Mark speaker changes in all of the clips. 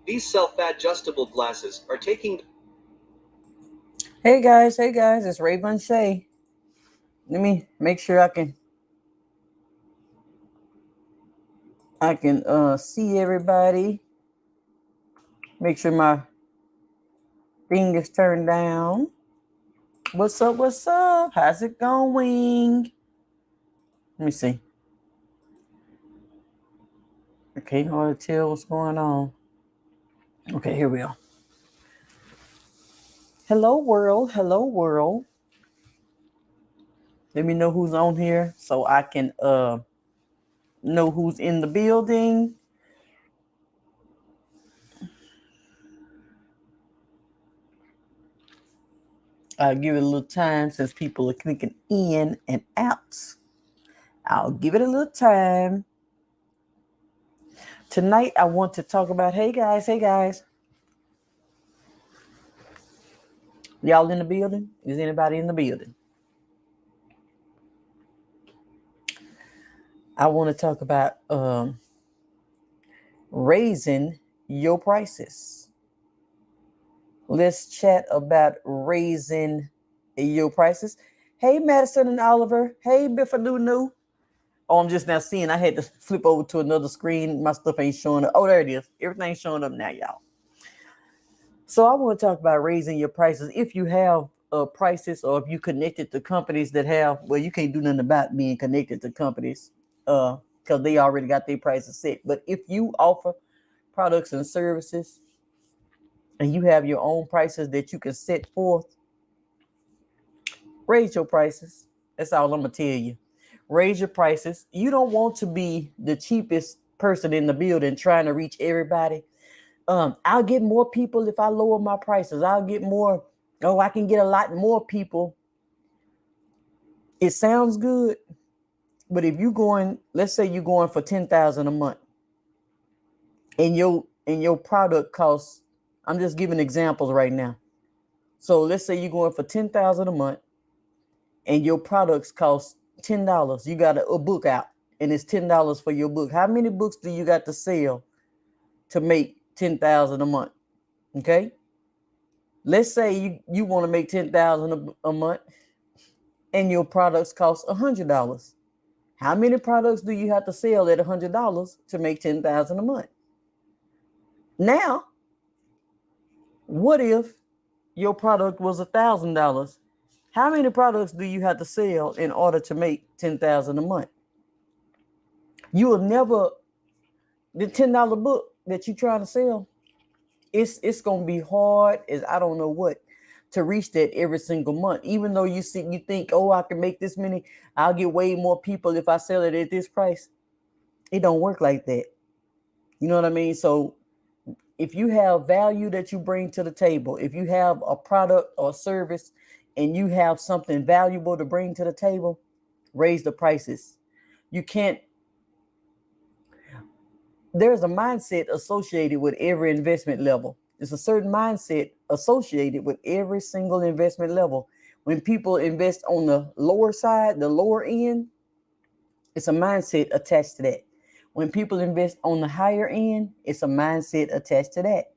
Speaker 1: These self-adjustable glasses are taking...
Speaker 2: Hey guys, it's Raevonshae. Let me make sure I can see everybody. Make sure my thing is turned down. What's up? How's it going? Let me see. Okay, hard to tell what's going on. Okay, here we are. Hello world. Let me know who's on here so I can know who's in the building. I'll give it a little time since people are clicking in and out. I'll give it a little time. Tonight, I want to talk about, hey guys. Y'all in the building? Is anybody in the building? I want to talk about raising your prices. Let's chat about raising your prices. Hey, Madison and Oliver. Hey, Biffadoo. Oh, I'm just now seeing. I had to flip over to another screen. My stuff ain't showing up. Oh, there it is. Everything's showing up now, y'all. So I want to talk about raising your prices. If you have prices, or if you connected to companies that have, well, you can't do nothing about being connected to companies because they already got their prices set. But if you offer products and services and you have your own prices that you can set forth, raise your prices. That's all I'm going to tell you. Raise your prices. You don't want to be the cheapest person in the building trying to reach everybody. I'll get more people if I lower my prices. I'll get more. Oh, I can get a lot more people. It sounds good. But if you're going, let's say you're going for $10,000 a month and your product costs, I'm just giving examples right now. So let's say you're going for $10,000 a month and your products cost $10. You got a book out and it's $10 for your book. How many books do you got to sell to make $10,000 a month? Okay. Let's say you want to make $10,000 a month and your products cost $100. How many products do you have to sell at $100 to make $10,000 a month? Now, what if your product was $1,000? How many products do you have to sell in order to make $10,000 a month? You will never, the $10 book that you're trying to sell, it's gonna be hard as I don't know what to reach that every single month. Even though you think, oh, I can make this many, I'll get way more people if I sell it at this price. It don't work like that. You know what I mean? So if you have value that you bring to the table, if you have a product or service and you have something valuable to bring to the table, raise the prices. You can't. There's a mindset associated with every investment level. There's a certain mindset associated with every single investment level. When people invest on the lower side, the lower end, it's a mindset attached to that. When people invest on the higher end, it's a mindset attached to that.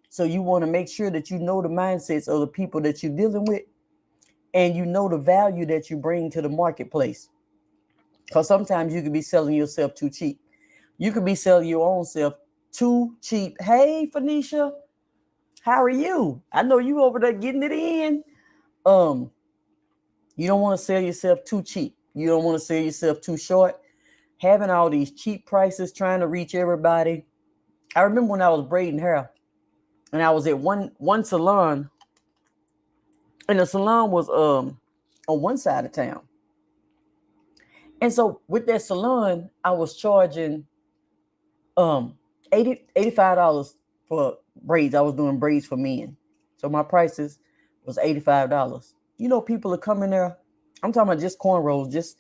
Speaker 2: So you want to make sure that you know the mindsets of the people that you're dealing with and you know the value that you bring to the marketplace. Because sometimes you could be selling yourself too cheap. You could be selling your own self too cheap. Hey, Phoenicia, how are you? I know you over there getting it in. You don't want to sell yourself too cheap. You don't want to sell yourself too short. Having all these cheap prices, trying to reach everybody. I remember when I was braiding hair and I was at one salon, and the salon was on one side of town. And so with that salon, I was charging $85 for braids. I was doing braids for men. So my prices was $85. You know, people are coming there. I'm talking about just cornrows, just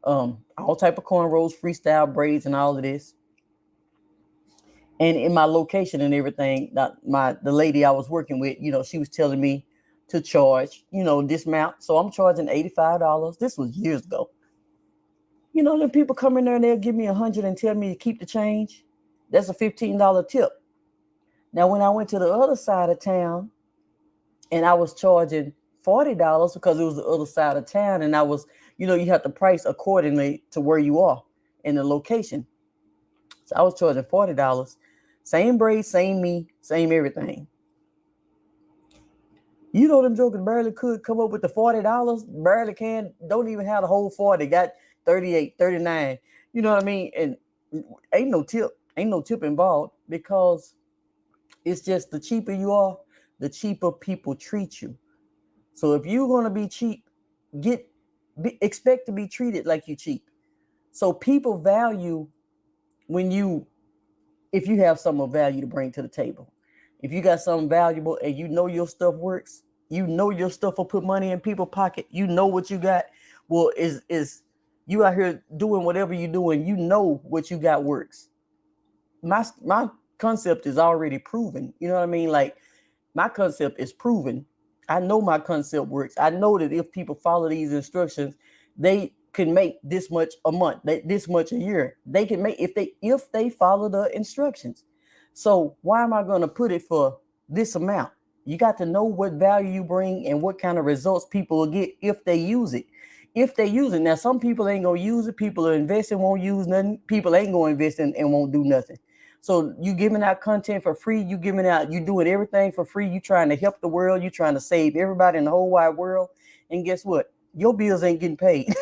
Speaker 2: all type of cornrows, freestyle braids and all of this. And in my location and everything, the lady I was working with, she was telling me to charge, this amount. So I'm charging $85. This was years ago. Then people come in there and they'll give me 100 and tell me to keep the change. That's a $15 tip. Now, when I went to the other side of town and I was charging $40 because it was the other side of town, and I was, you have to price accordingly to where you are in the location. So I was charging $40. Same braid, same me, same everything. Them jokers barely could come up with the $40. Barely can. Don't even have the whole 40. Got 38, 39. You know what I mean? And ain't no tip involved, because it's just the cheaper you are, the cheaper people treat you. So if you're gonna be cheap, expect to be treated like you cheap. So people value if you have something of value to bring to the table. If you got something valuable and your stuff works, your stuff will put money in people's pocket. What you got. Well, is you out here doing whatever you're doing, what you got works. My concept is already proven. You know what I mean? Like, my concept is proven. I know my concept works. I know that if people follow these instructions, they can make this much a month, this much a year. They can make if they follow the instructions. So why am I going to put it for this amount? You got to know what value you bring and what kind of results people will get if they use it. Now, some people ain't gonna use it. People are investing, won't use nothing. People ain't gonna invest and won't do nothing. So you giving out content for free. You doing everything for free. You trying to help the world. You trying to save everybody in the whole wide world. And guess what? Your bills ain't getting paid.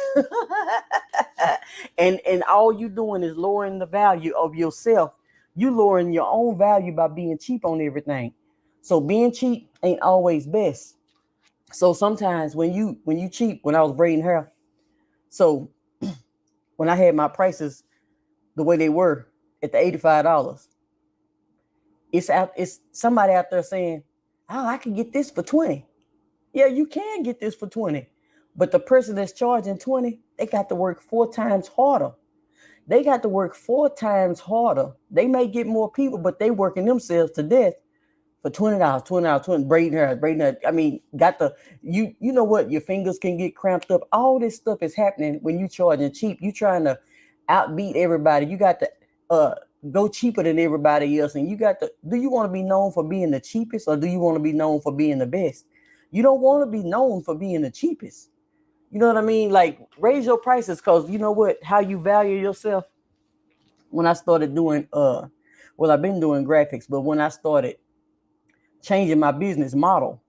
Speaker 2: and all you doing is lowering the value of yourself. You lowering your own value by being cheap on everything. So being cheap ain't always best. So sometimes when you cheap, when I was braiding hair, so when I had my prices the way they were at the $85, it's somebody out there saying, "Oh, I can get this for 20." Yeah, you can get this for 20. But the person that's charging 20, they got to work 4 times harder. They may get more people, but they working themselves to death for $20, $20, braiding hair. I mean, you know what? Your fingers can get cramped up. All this stuff is happening when you charging cheap. You trying to outbeat everybody. You got to go cheaper than everybody else. And do you want to be known for being the cheapest, or do you want to be known for being the best? You don't want to be known for being the cheapest. You know what I mean? Like, raise your prices, because you know what? How you value yourself. When I started doing, I've been doing graphics, but when I started changing my business model,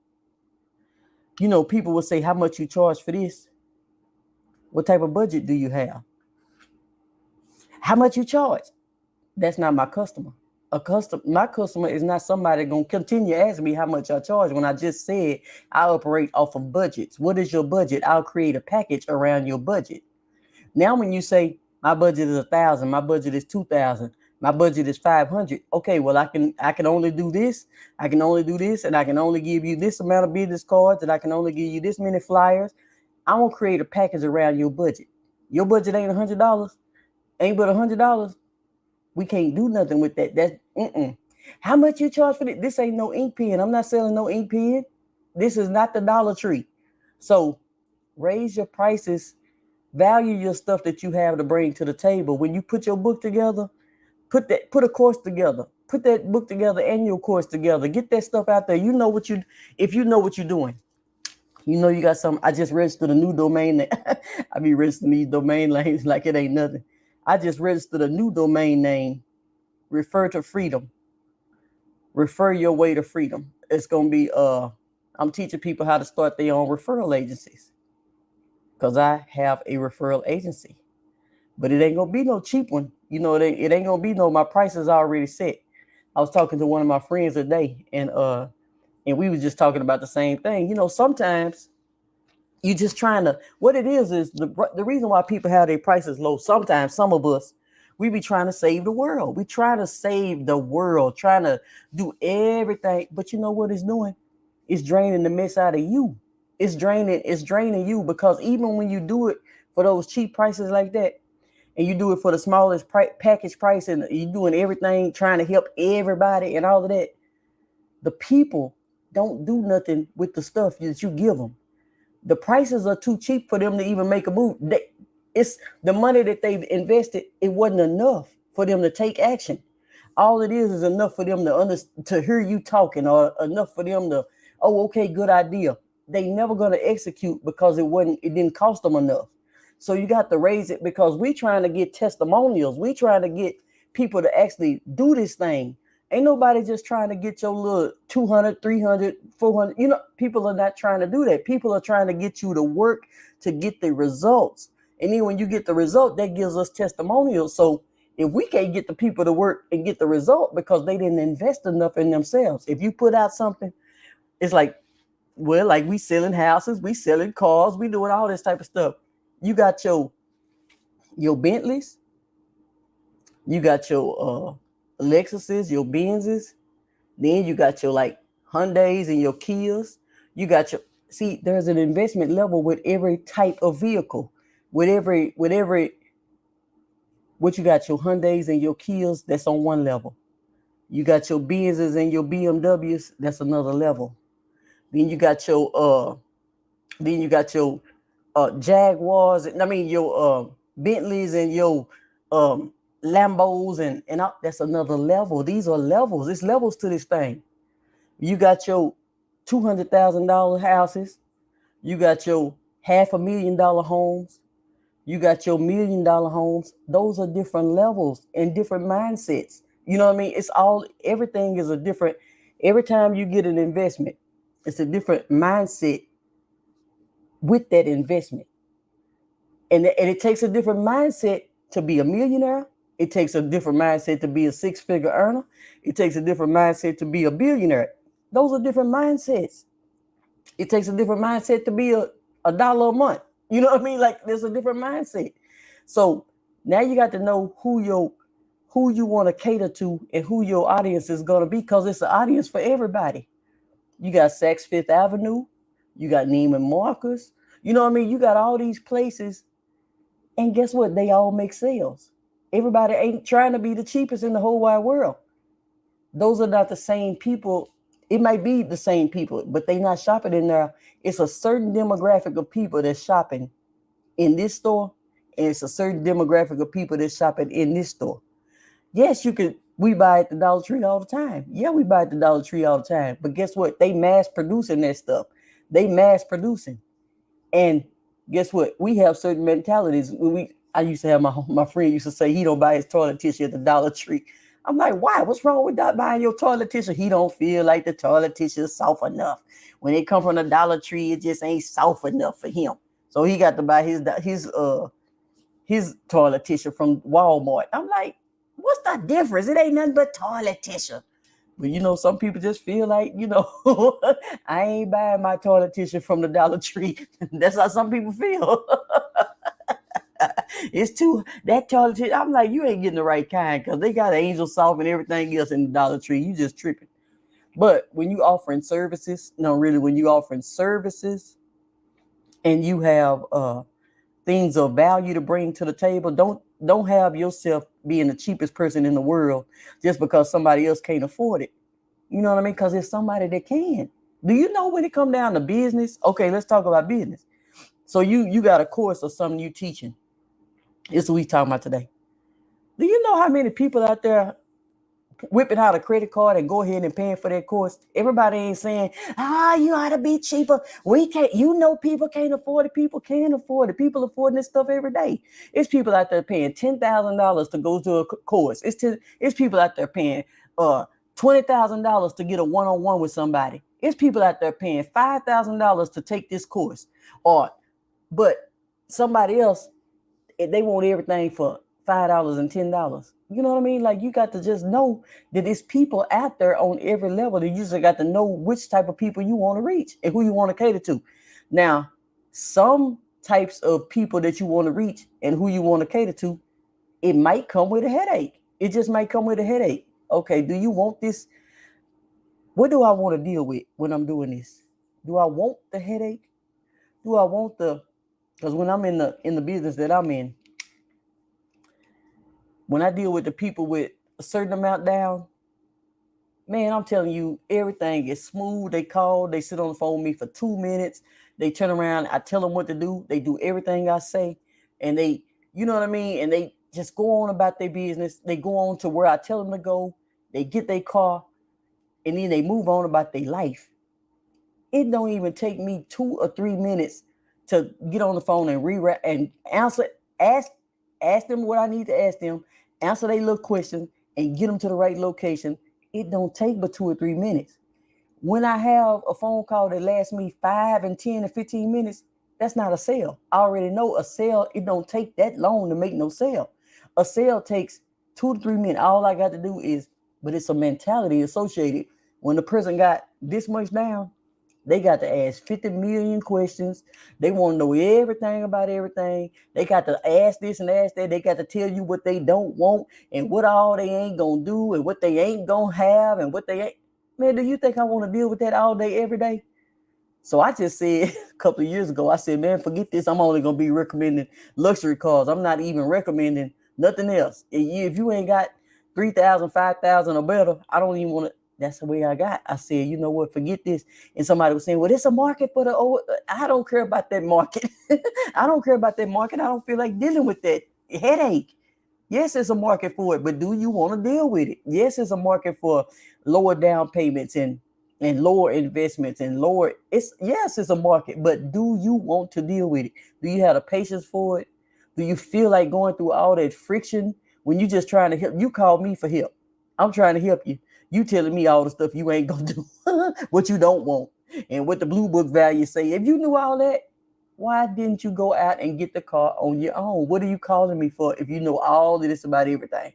Speaker 2: people would say, "How much you charge for this? What type of budget do you have? How much you charge?" That's not my customer. My customer is not somebody going to continue asking me how much I charge when I just said I operate off of budgets. What is your budget? I'll create a package around your budget. Now, when you say my budget is 1,000, my budget is 2,000, my budget is 500. Okay, well, I can only do this. I can only do this, and I can only give you this amount of business cards, and I can only give you this many flyers. I won't create a package around your budget. Your budget ain't $100, ain't but $100. We can't do nothing with that. That's How much you charge for this? This ain't no ink pen. I'm not selling no ink pen. This is not the Dollar Tree. So raise your prices. Value your stuff that you have to bring to the table. When you put your book together, put a course together. Put that book together and your course together. Get that stuff out there. If you know what you're doing. You got something. I just registered a new domain name. I be registering these domain names like it ain't nothing. I just registered a new domain name. Refer to freedom. Refer your way to freedom. It's gonna be I'm teaching people how to start their own referral agencies, because I have a referral agency. But it ain't gonna be no cheap one. It ain't gonna be no, my price is already set. I was talking to one of my friends today, and we was just talking about the same thing. Sometimes you just trying to, what it is the reason why people have their prices low. Sometimes some of us, we be trying to save the world. We try to save the world, trying to do everything. But you know what it's doing? It's draining the mess out of you. It's draining you, because even when you do it for those cheap prices like that, and you do it for the smallest package price, and you're doing everything trying to help everybody and all of that, the people don't do nothing with the stuff that you give them. The prices are too cheap for them to even make a move. It's the money that they've invested. It wasn't enough for them to take action. All it is enough for them to hear you talking, or enough for them to, oh, okay, good idea. They never gonna execute because it didn't cost them enough. So you got to raise it, because we trying to get testimonials. We trying to get people to actually do this thing. Ain't nobody just trying to get your little 200, 300, 400. People are not trying to do that. People are trying to get you to work to get the results. And then when you get the result, that gives us testimonials. So if we can't get the people to work and get the result because they didn't invest enough in themselves, if you put out something, it's like, well, like we selling houses, we selling cars, we doing all this type of stuff. You got your Bentleys, you got your Lexuses, your Benzes, then you got your like Hyundais and your Kias. You got there's an investment level with every type of vehicle. With every what you got, your Hyundais and your Kias, that's on one level. You got your Benzes and your BMWs, that's another level. Then you got your Jaguars, your Bentleys and your Lambos and that's another level. These are levels. It's levels to this thing. You got your $200,000 houses. You got your $500,000 homes. You got your $1 million homes. Those are different levels and different mindsets. You know what I mean? Everything is a different, every time you get an investment, it's a different mindset with that investment. And it takes a different mindset to be a millionaire. It takes a different mindset to be a six-figure earner. It takes a different mindset to be a billionaire. Those are different mindsets. It takes a different mindset to be a dollar a month. You know what I mean? Like, there's a different mindset. So now you got to know who you want to cater to and who your audience is going to be, because it's an audience for everybody. You got Saks Fifth Avenue. You got Neiman Marcus. You know what I mean? You got all these places. And guess what? They all make sales. Everybody ain't trying to be the cheapest in the whole wide world. Those are not the same people. It might be the same people, but they not shopping in there. It's a certain demographic of people that's shopping in this store, and it's a certain demographic of people that's shopping in this store. Yes, we buy at the Dollar Tree all the time. Yeah, we buy at the Dollar Tree all the time. But guess what? They mass producing that stuff. They mass producing. And guess what? We have certain mentalities. I used to have my friend used to say he don't buy his toilet tissue at the Dollar Tree. I'm like, why? What's wrong with not buying your toilet tissue? He don't feel like the toilet tissue is soft enough. When it come from the Dollar Tree, it just ain't soft enough for him. So he got to buy his toilet tissue from Walmart. I'm like, what's the difference? It ain't nothing but toilet tissue. But some people just feel like, I ain't buying my toilet tissue from the Dollar Tree. That's how some people feel. That toilet tissue. I'm like, you ain't getting the right kind, because they got Angel Soft and everything else in the Dollar Tree. You just tripping. But when you offering services, when you offering services and you have things of value to bring to the table, don't have yourself being the cheapest person in the world just because somebody else can't afford it. You know what I mean? Because there's somebody that can. Do you know when it come down to business? Okay, let's talk about business. So you got a course or something you teaching. This is what we talking about today. Do you know how many people out there whipping out a credit card and go ahead and paying for that course? Everybody ain't saying, you ought to be cheaper. We can't, people can't afford it. People can afford it. People affording this stuff every day. It's people out there paying $10,000 to go to a course. It's people out there paying $20,000 to get a one-on-one with somebody. It's people out there paying $5,000 to take this course. But somebody else, they want everything for $5 and $10. You know what I mean? Like, you got to just know that there's people out there on every level. You just got to know which type of people you want to reach and who you want to cater to. Now, some types of people that you want to reach and who you want to cater to, it might come with a headache. It just might come with a headache. Okay, do you want this? What do I want to deal with when I'm doing this? Do I want the headache? Do I want because when I'm in the business that I'm in, When I deal with the people with a certain amount down, man, I'm telling you, everything is smooth. They call, they sit on the phone with me for 2 minutes. They turn around, I tell them what to do. They do everything I say. And they, you know what I mean? And they just go on about their business. They go on to where I tell them to go. They get their car, and then they move on about their life. It don't even take me 2 or 3 minutes to get on the phone and rewrite and answer, ask them what I need to ask them, answer their little questions, and get them to the right location. It don't take but 2 or 3 minutes. When I have a phone call that lasts me 5 and 10 and 15 minutes, that's not a sale. I already know a sale, it don't take that long to make no sale. A sale takes 2 to 3 minutes. All I got to do is, but it's a mentality associated. When the person got this much down, they got to ask 50 million questions. They want to know everything about everything. They got to ask this and ask that. They got to tell you what they don't want and what all they ain't going to do and what they ain't going to have and what they ain't. Man, do you think I want to deal with that all day, every day? So I just said a couple of years ago, I said, man, forget this. I'm only going to be recommending luxury cars. I'm not even recommending nothing else. If you ain't got 3,000, 5,000 or better, I don't even want to. That's the way I got. I said, you know what, forget this. And somebody was saying, well, it's a market for the old. I don't care about that market. I don't care about that market. I don't feel like dealing with that headache. Yes, it's a market for it, but do you want to deal with it? Yes, it's a market for lower down payments and lower investments and lower. Yes, it's a market, but do you want to deal with it? Do you have the patience for it? Do you feel like going through all that friction when you just trying to help? You call me for help. I'm trying to help you. You telling me all the stuff you ain't gonna do, what you don't want, and what the blue book values say. If you knew all that, why didn't you go out and get the car on your own? What are you calling me for if you know all of this about everything?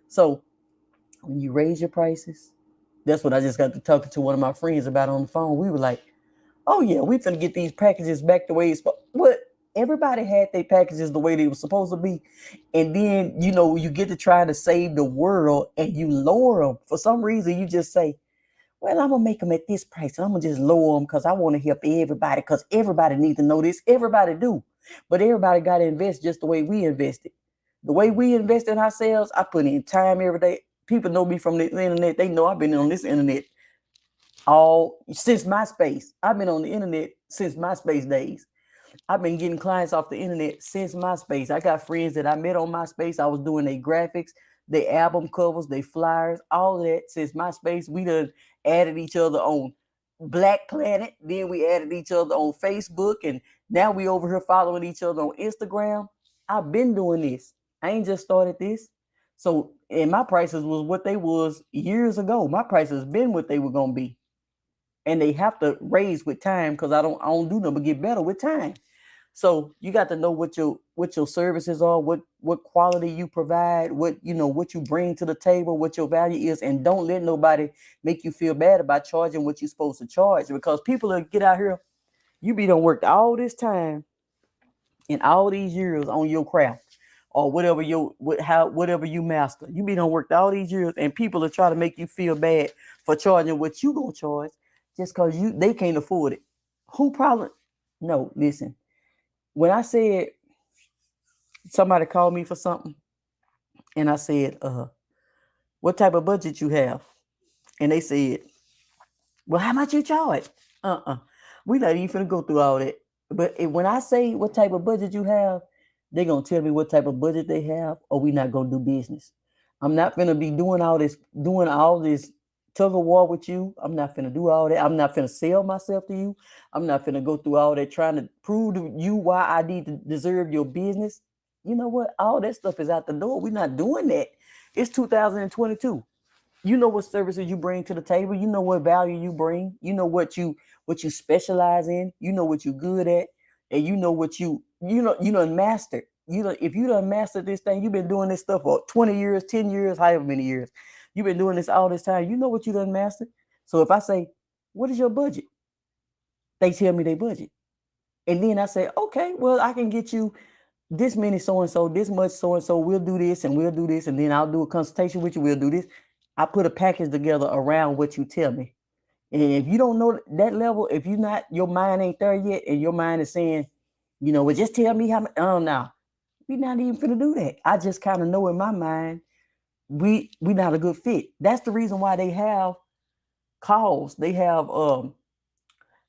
Speaker 2: So when you raise your prices, that's what I just got to talking to one of my friends about on the phone. We were like, oh yeah, we finna get these packages back the way it's supposed. What? Everybody had their packages the way they were supposed to be. And then, you get to try to save the world and you lower them. For some reason, you just say, well, I'm going to make them at this price and I'm going to just lower them because I want to help everybody because everybody needs to know this. Everybody do. But everybody got to invest just the way we invested. The way we invest in ourselves, I put in time every day. People know me from the internet. They know I've been on this internet since MySpace. I've been on the internet since MySpace days. I've been getting clients off the internet since MySpace. I got friends that I met on MySpace. I was doing their graphics, their album covers, their flyers, all of that since MySpace. We done added each other on Black Planet. Then we added each other on Facebook. And now we over here following each other on Instagram. I've been doing this. I ain't just started this. So, and my prices was what they was years ago. My prices been what they were going to be. And they have to raise with time because I don't do nothing but get better with time. So you got to know what your services are, what quality you provide, what you bring to the table, what your value is, and don't let nobody make you feel bad about charging what you're supposed to charge, because people will get out here. You be done worked all this time and all these years on your craft or whatever whatever you master. You be done worked all these years and people are trying to make you feel bad for charging what you gonna charge just because they can't afford it. Who probably no, listen. When I said somebody called me for something and I said, what type of budget you have? And they said, well, how much you charge? We not even finna go through all that. But when I say what type of budget you have, they're going to tell me what type of budget they have, or we not going to do business. I'm not going to be doing all this tug of war with you. I'm not going to do all that. I'm not going to sell myself to you. I'm not going to go through all that trying to prove to you why I need to deserve your business. You know what? All that stuff is out the door. We're not doing that. It's 2022. You know what services you bring to the table. You know what value you bring. You know what you specialize in. You know what you're good at, and you know what you done mastered. If you done mastered this thing, you've been doing this stuff for 20 years, 10 years, however many years. You've been doing this all this time. You know what you done mastered. So if I say, what is your budget? They tell me their budget. And then I say, okay, well, I can get you this many so-and-so, this much so-and-so. We'll do this and we'll do this. And then I'll do a consultation with you. We'll do this. I put a package together around what you tell me. And if you don't know that level, if your mind ain't there yet and your mind is saying, well, just tell me how much. Oh, no. We not even finna do that. I just kind of know in my mind we not a good fit. That's the reason why they have calls. They have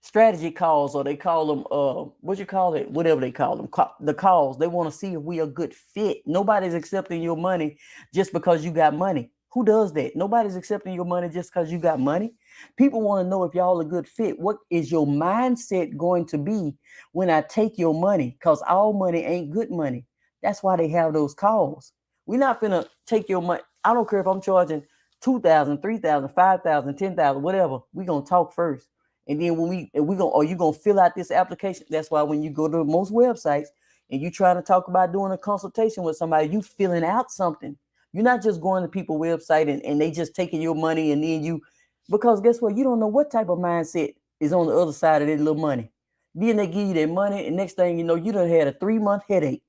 Speaker 2: strategy calls, or they call them what you call it, whatever they call them, the calls. They want to see if we a good fit. Nobody's accepting your money just because you got money. Who does that? Nobody's accepting your money just because you got money. People want to know if y'all a good fit. What is your mindset going to be when I take your money? Because all money ain't good money. That's why they have those calls. We're not finna take your money. I don't care if I'm charging 2,000, 3,000, 5,000, 10,000, whatever. We gonna talk first. And then when we gonna, or you gonna fill out this application. That's why when you go to most websites and you trying to talk about doing a consultation with somebody, you filling out something. You're not just going to people's website and they just taking your money and then you, because guess what? You don't know what type of mindset is on the other side of that little money. Then they give you that money, and next thing you know, you done had a 3-month headache.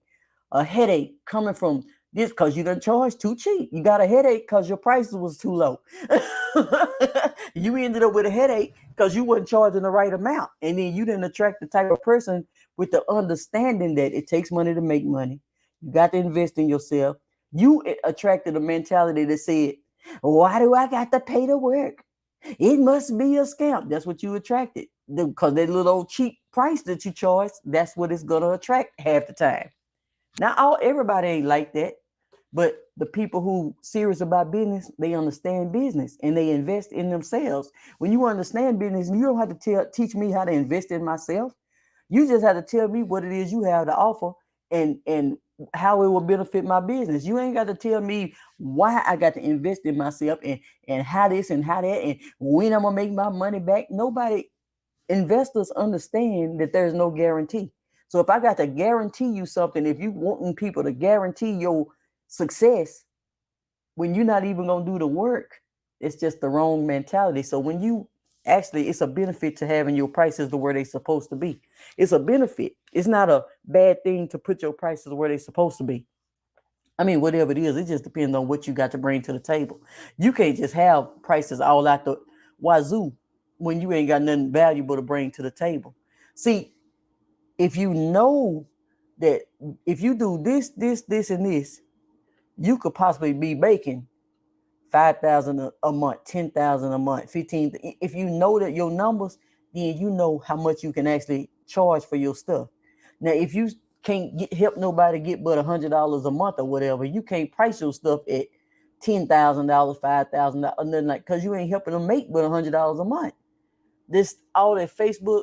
Speaker 2: A headache coming from this because you done charged too cheap. You got a headache because your prices was too low. You ended up with a headache because you weren't charging the right amount. And then you didn't attract the type of person with the understanding that it takes money to make money. You got to invest in yourself. You attracted a mentality that said, why do I got to pay to work? It must be a scam. That's what you attracted. Because that little old cheap price that you charge, that's what it's going to attract half the time. Now, everybody ain't like that. But the people who serious about business, they understand business and they invest in themselves. When you understand business, you don't have to teach me how to invest in myself. You just have to tell me what it is you have to offer and how it will benefit my business. You ain't got to tell me why I got to invest in myself and how this and how that and when I'm gonna make my money back. Nobody, investors understand that there's no guarantee. So if I got to guarantee you something, if you wanting people to guarantee your success when you're not even going to do the work, it's just the wrong mentality. So when you actually, it's a benefit to having your prices the where they're supposed to be. It's a benefit. It's not a bad thing to put your prices where they're supposed to be. I mean, whatever it is, it just depends on what you got to bring to the table. You can't just have prices all out the wazoo when you ain't got nothing valuable to bring to the table. See, if you know that if you do this, and this, you could possibly be making 5,000 a month, 10,000 a month, 15. If you know that your numbers, then you know how much you can actually charge for your stuff. Now, if you can't help nobody get but $100 a month or whatever, you can't price your stuff at $10,000, $5,000, nothing like, because you ain't helping them make but $100 a month. This all that Facebook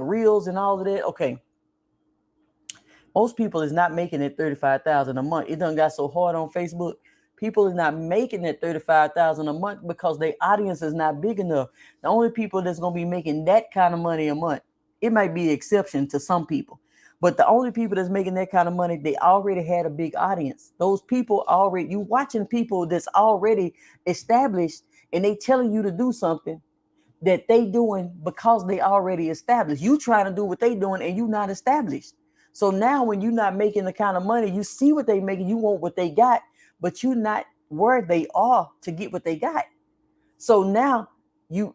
Speaker 2: reels and all of that. Okay, most people is not making it 35,000 a month. It done got so hard on Facebook. People is not making it 35,000 a month because their audience is not big enough. The only people that's gonna be making that kind of money a month, it might be an exception to some people, but the only people that's making that kind of money, they already had a big audience. Those people already, you watching people that's already established, and they telling you to do something that they doing because they already established. You trying to do what they doing and you not established. So now when you're not making the kind of money, you see what they making, you want what they got, but you're not where they are to get what they got. So now you,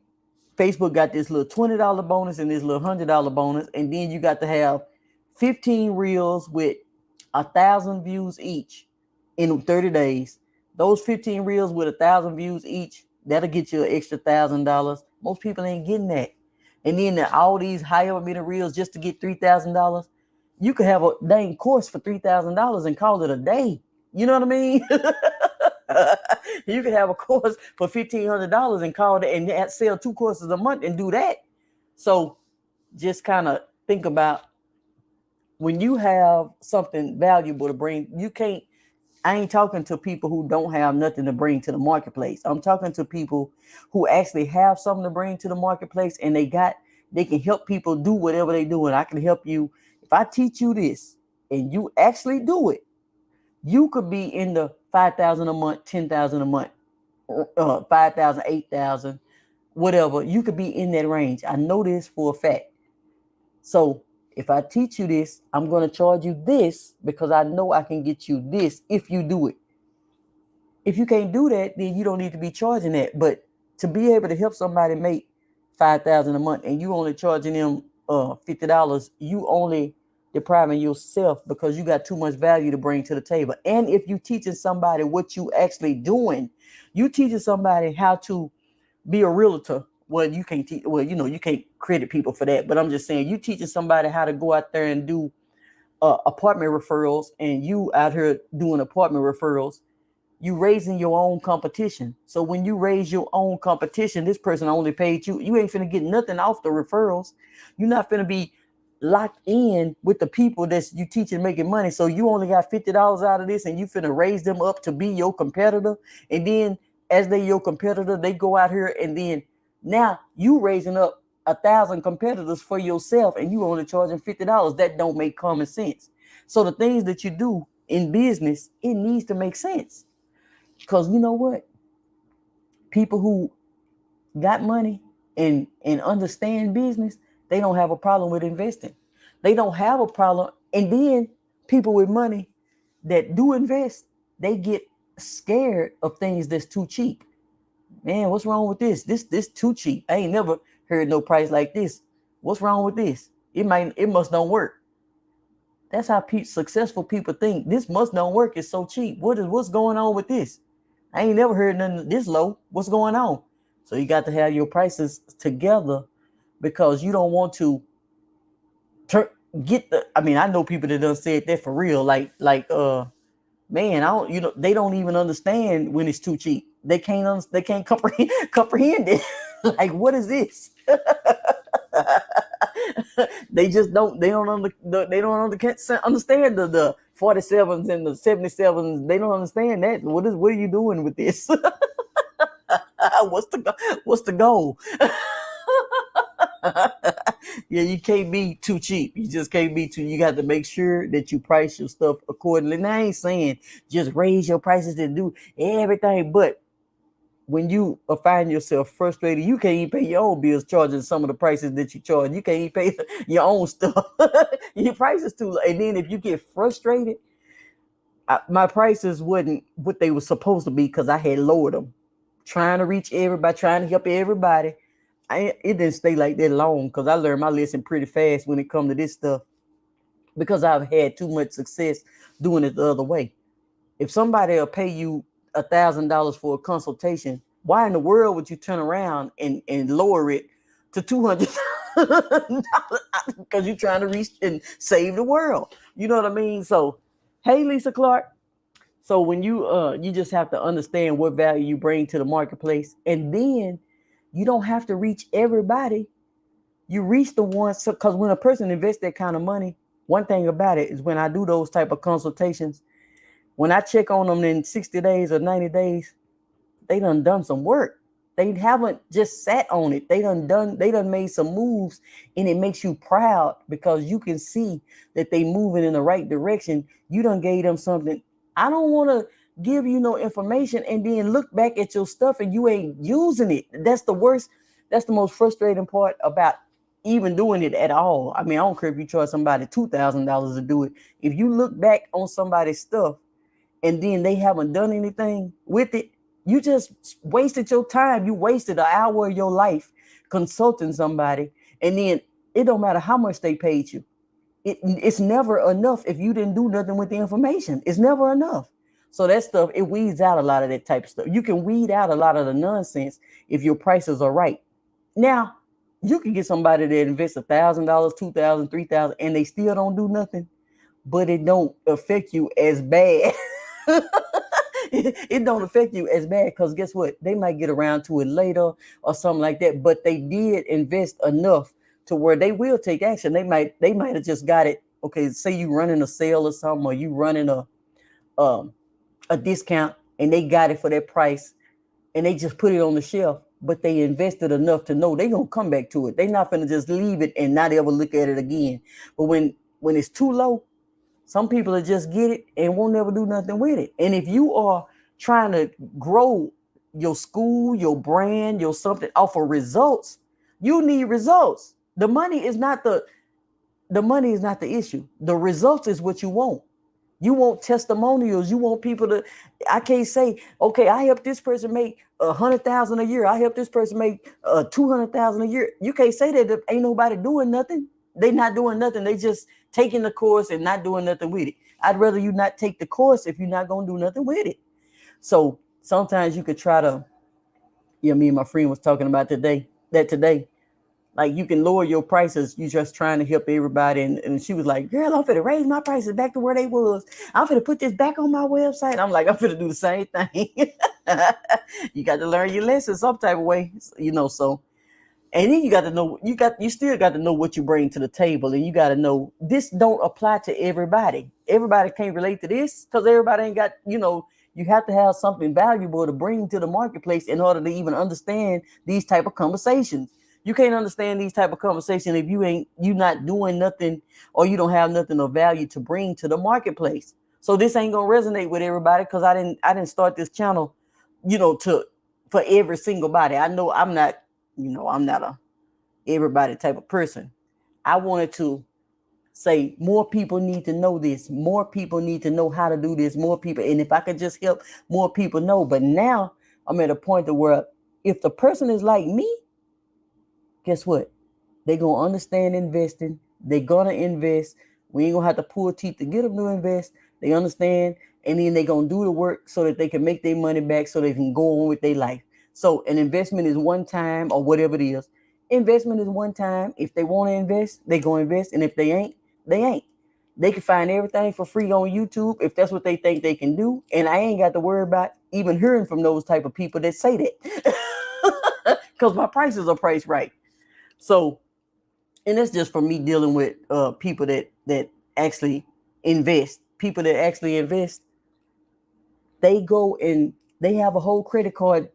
Speaker 2: Facebook got this little $20 bonus and this little $100 bonus, and then you got to have 15 reels with 1,000 views each in 30 days. Those 15 reels with 1,000 views each, that'll get you an extra $1,000. Most people ain't getting that. And then all these higher minute reels just to get $3,000. You could have a dang course for $3,000 and call it a day. You know what I mean? You could have a course for $1,500 and call it and sell 2 courses a month and do that. So just kind of think about when you have something valuable to bring. You can't, I ain't talking to people who don't have nothing to bring to the marketplace. I'm talking to people who actually have something to bring to the marketplace, and they can help people do whatever they do. And I can help you. If I teach you this and you actually do it, you could be in the 5,000 a month, 10,000 a month, 5,000, 8,000, whatever. You could be in that range. I know this for a fact. So if I teach you this, I'm going to charge you this because I know I can get you this if you do it. If you can't do that, then you don't need to be charging that. But to be able to help somebody make 5,000 a month and you only charging them $50, depriving yourself because you got too much value to bring to the table. And if you teaching somebody what you actually doing, you teaching somebody how to be a realtor. Well, you can't teach. Well, you can't credit people for that. But I'm just saying, you teaching somebody how to go out there and do apartment referrals, and you out here doing apartment referrals. You raising your own competition. So when you raise your own competition, this person only paid you. You ain't finna get nothing off the referrals. You're not finna be locked in with the people that you teaching making money. So you only got $50 out of this, and you finna raise them up to be your competitor. And then as they your competitor, they go out here, and then now you raising up 1,000 competitors for yourself, and you only charging $50. That don't make common sense. So the things that you do in business, it needs to make sense. Because you know what? People who got money and understand business, they don't have a problem with investing. They don't have a problem. And then people with money that do invest, they get scared of things that's too cheap. Man, what's wrong with this? This too cheap. I ain't never heard no price like this. What's wrong with this? It must don't work. That's how successful people think. This must don't work. It's so cheap. What's going on with this? I ain't never heard nothing this low. What's going on? So you got to have your prices together, because you don't want to I know people that done said that for real. Man, they don't even understand when it's too cheap. They can't comprehend it. Like, what is this? They don't understand the 47s and the 77s. They don't understand that. What are you doing with this? What's the goal? Yeah, you can't be too cheap. You just can't be too. You got to make sure that you price your stuff accordingly. And I ain't saying just raise your prices to do everything, but when you find yourself frustrated, you can't even pay your own bills charging some of the prices that you charge. You can't even pay your own stuff. Your prices too low. And then if you get frustrated, my prices wasn't what they were supposed to be because I had lowered them. Trying to reach everybody, trying to help everybody. It didn't stay like that long because I learned my lesson pretty fast when it comes to this stuff, because I've had too much success doing it the other way. If somebody will pay you $1,000 for a consultation, why in the world would you turn around and lower it to $200? Because you're trying to reach and save the world. You know what I mean? So, hey, Lisa Clark. So when you just have to understand what value you bring to the marketplace, and then you don't have to reach everybody. You reach the ones, because when a person invests that kind of money, one thing about it is when I do those type of consultations, when I check on them in 60 days or 90 days, they done some work. They haven't just sat on it. They done made some moves, and it makes you proud because you can see that they moving in the right direction. You done gave them something. I don't want to give you no information and then look back at your stuff and you ain't using it. That's the worst. That's the most frustrating part about even doing it at all. I mean, I don't care if you charge somebody $2,000 to do it. If you look back on somebody's stuff and then they haven't done anything with it, you just wasted your time. You wasted an hour of your life consulting somebody, and then it don't matter how much they paid you. It's never enough if you didn't do nothing with the information. It's never enough. So that stuff, it weeds out a lot of that type of stuff. You can weed out a lot of the nonsense if your prices are right. Now, you can get somebody that invests $1,000, $2,000, $3,000, and they still don't do nothing, but it don't affect you as bad. It don't affect you as bad because guess what? They might get around to it later or something like that, but they did invest enough to where they will take action. They might have just got it. Okay, say you running a sale or something, or you running a discount, and they got it for that price, and they just put it on the shelf. But they invested enough to know they're gonna come back to it. They're not gonna just leave it and not ever look at it again. But when it's too low, some people will just get it and won't never do nothing with it. And if you are trying to grow your school, your brand, your something off of results, you need results. The money is not the issue. The results is what you want. You want testimonials. You want people to. I can't say, okay, I help this person make 100,000 a year. I help this person make 200,000 a year. You can't say that if ain't nobody doing nothing. They not doing nothing. They just taking the course and not doing nothing with it. I'd rather you not take the course if you're not gonna do nothing with it. So sometimes you could try to, me and my friend was talking about today. Like you can lower your prices. You just trying to help everybody. And she was like, girl, I'm finna raise my prices back to where they was. I'm finna put this back on my website. I'm like, I'm finna do the same thing. You got to learn your lesson some type of way, so. And then you got to know, you still got to know what you bring to the table. And you got to know this don't apply to everybody. Everybody can't relate to this because everybody ain't got, you have to have something valuable to bring to the marketplace in order to even understand these type of conversations. You can't understand these type of conversations if you not doing nothing or you don't have nothing of value to bring to the marketplace. So this ain't gonna resonate with everybody because I didn't start this channel, for every single body. I know I'm not a everybody type of person. I wanted to say more people need to know this. More people need to know how to do this. More people, and if I could just help more people know. But now I'm at a point to where if the person is like me, guess what? They're gonna understand investing. They're gonna invest. We ain't gonna have to pull teeth to get them to invest. They understand, and then they're gonna do the work so that they can make their money back so they can go on with their life. So an investment is one time or whatever it is. Investment is one time. If they want to invest, they go invest. And if they ain't, they ain't. They can find everything for free on YouTube if that's what they think they can do. And I ain't got to worry about even hearing from those type of people that say that. Because my prices are priced right. So, and that's just for me dealing with people that actually invest. People that actually invest, they go and they have a whole credit card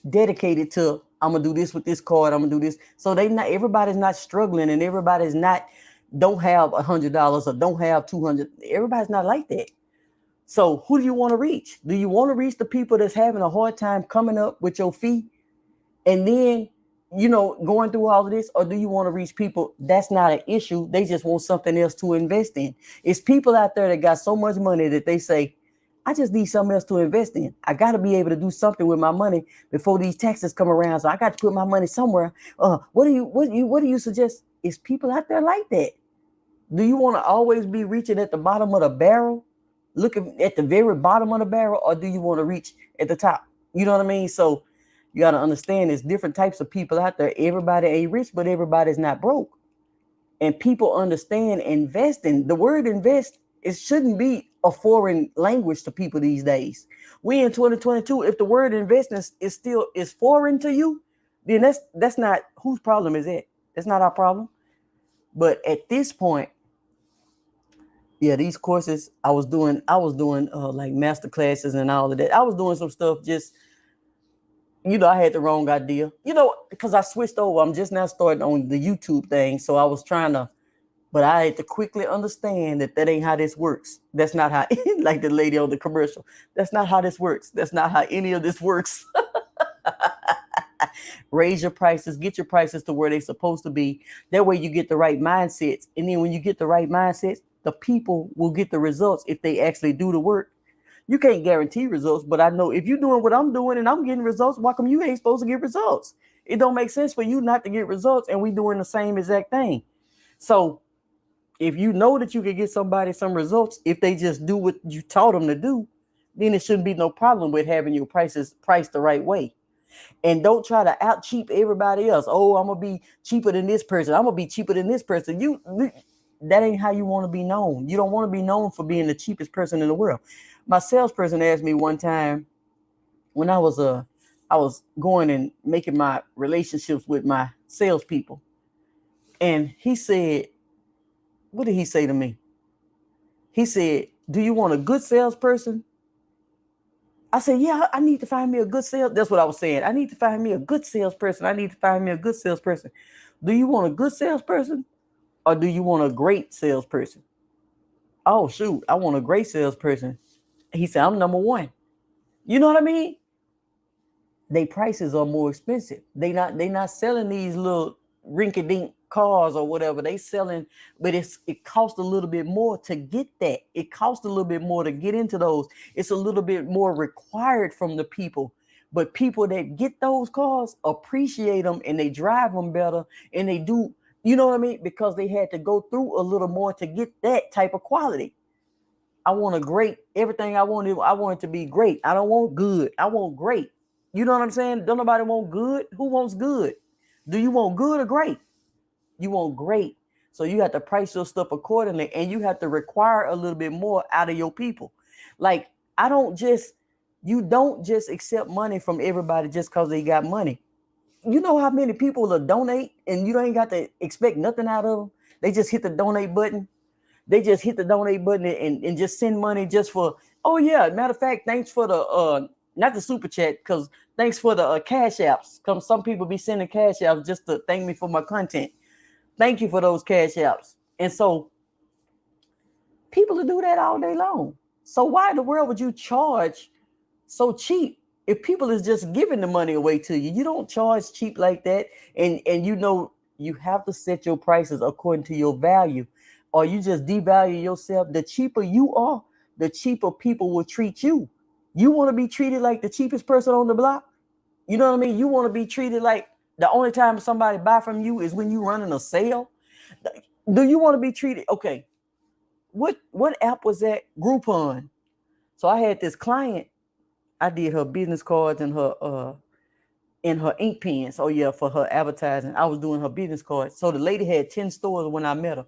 Speaker 2: dedicated to, I'm gonna do this with this card, I'm gonna do this. So everybody's not struggling, and everybody's not don't have $100 or don't have 200. Everybody's not like that. So who do you want to reach? Do you want to reach the people that's having a hard time coming up with your fee and then going through all of this, or do you want to reach people that's not an issue? They just want something else to invest in. It's people out there that got so much money that they say, I just need something else to invest in. I got to be able to do something with my money before these taxes come around. So I got to put my money somewhere. What do you suggest? It's people out there like that. Do you want to always be reaching at the bottom of the barrel, looking at the very bottom of the barrel, or do you want to reach at the top? You know what I mean? So you got to understand there's different types of people out there. Everybody ain't rich, but everybody's not broke. And people understand investing. The word invest, it shouldn't be a foreign language to people these days. We in 2022, if the word investing is foreign to you, then that's not, whose problem is it? That's not our problem. But at this point, yeah, these courses I was doing like master classes and all of that. I was doing some stuff just, I had the wrong idea, because I switched over. I'm just now starting on the YouTube thing. So I was trying to, but I had to quickly understand that ain't how this works. That's not how, like the lady on the commercial, that's not how this works. That's not how any of this works. Raise your prices, get your prices to where they're supposed to be. That way you get the right mindsets. And then when you get the right mindsets, the people will get the results if they actually do the work. You can't guarantee results, but I know if you're doing what I'm doing and I'm getting results, why come you ain't supposed to get results? It don't make sense for you not to get results and we doing the same exact thing. So if you know that you can get somebody some results, if they just do what you taught them to do, then it shouldn't be no problem with having your prices priced the right way. And don't try to out cheap everybody else. Oh, I'm gonna be cheaper than this person. I'm gonna be cheaper than this person. That ain't how you want to be known. You don't want to be known for being the cheapest person in the world. My salesperson asked me one time when I was going and making my relationships with my salespeople, and he said, "What did he say to me?" He said, "Do you want a good salesperson?" I said, "Yeah, I need to find me a good sales." That's what I was saying. I need to find me a good salesperson. I need to find me a good salesperson. Do you want a good salesperson, or do you want a great salesperson? Oh shoot, I want a great salesperson. He said, I'm number one. You know what I mean? They prices are more expensive. They not selling these little rinky-dink cars or whatever. They selling, but it costs a little bit more to get that. It costs a little bit more to get into those. It's a little bit more required from the people. But people that get those cars appreciate them and they drive them better and they do, You know what I mean? Because they had to go through a little more to get that type of quality. I want a great, everything I want it to be great. I don't want good. I want great. You know what I'm saying? Don't nobody want good. Who wants good? Do you want good or great? You want great. So you have to price your stuff accordingly, and you have to require a little bit more out of your people. Like, you don't just accept money from everybody just because they got money. You know how many people will donate and you ain't got to expect nothing out of them? They just hit the donate button. They just hit the donate button and just send money just for, oh yeah, matter of fact, thanks for the not the super chat, because thanks for the cash apps. Because some people be sending cash apps just to thank me for my content. Thank you for those cash apps. And so people will do that all day long. So why in the world would you charge so cheap if people is just giving the money away to you? You don't charge cheap like that. And you know, you have to set your prices according to your value, or you just devalue yourself. The cheaper you are, the cheaper people will treat you. You want to be treated like the cheapest person on the block? You know what I mean? You want to be treated like the only time somebody buy from you is when you running a sale? Do you want to be treated? Okay. What app was that? Groupon. So I had this client. I did her business cards and her ink pens. Oh yeah, for her advertising. I was doing her business cards. So the lady had 10 stores when I met her.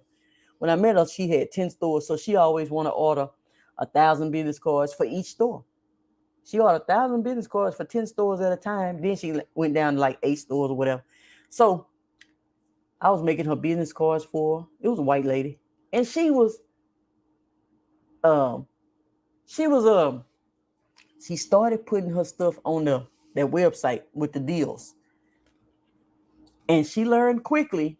Speaker 2: When I met her, she had 10 stores. So she always want to order 1,000 business cards for each store. She ordered 1,000 business cards for 10 stores at a time. Then she went down to like 8 stores or whatever. So I was making her business cards for her. It was a white lady. And she started putting her stuff on that website with the deals. And she learned quickly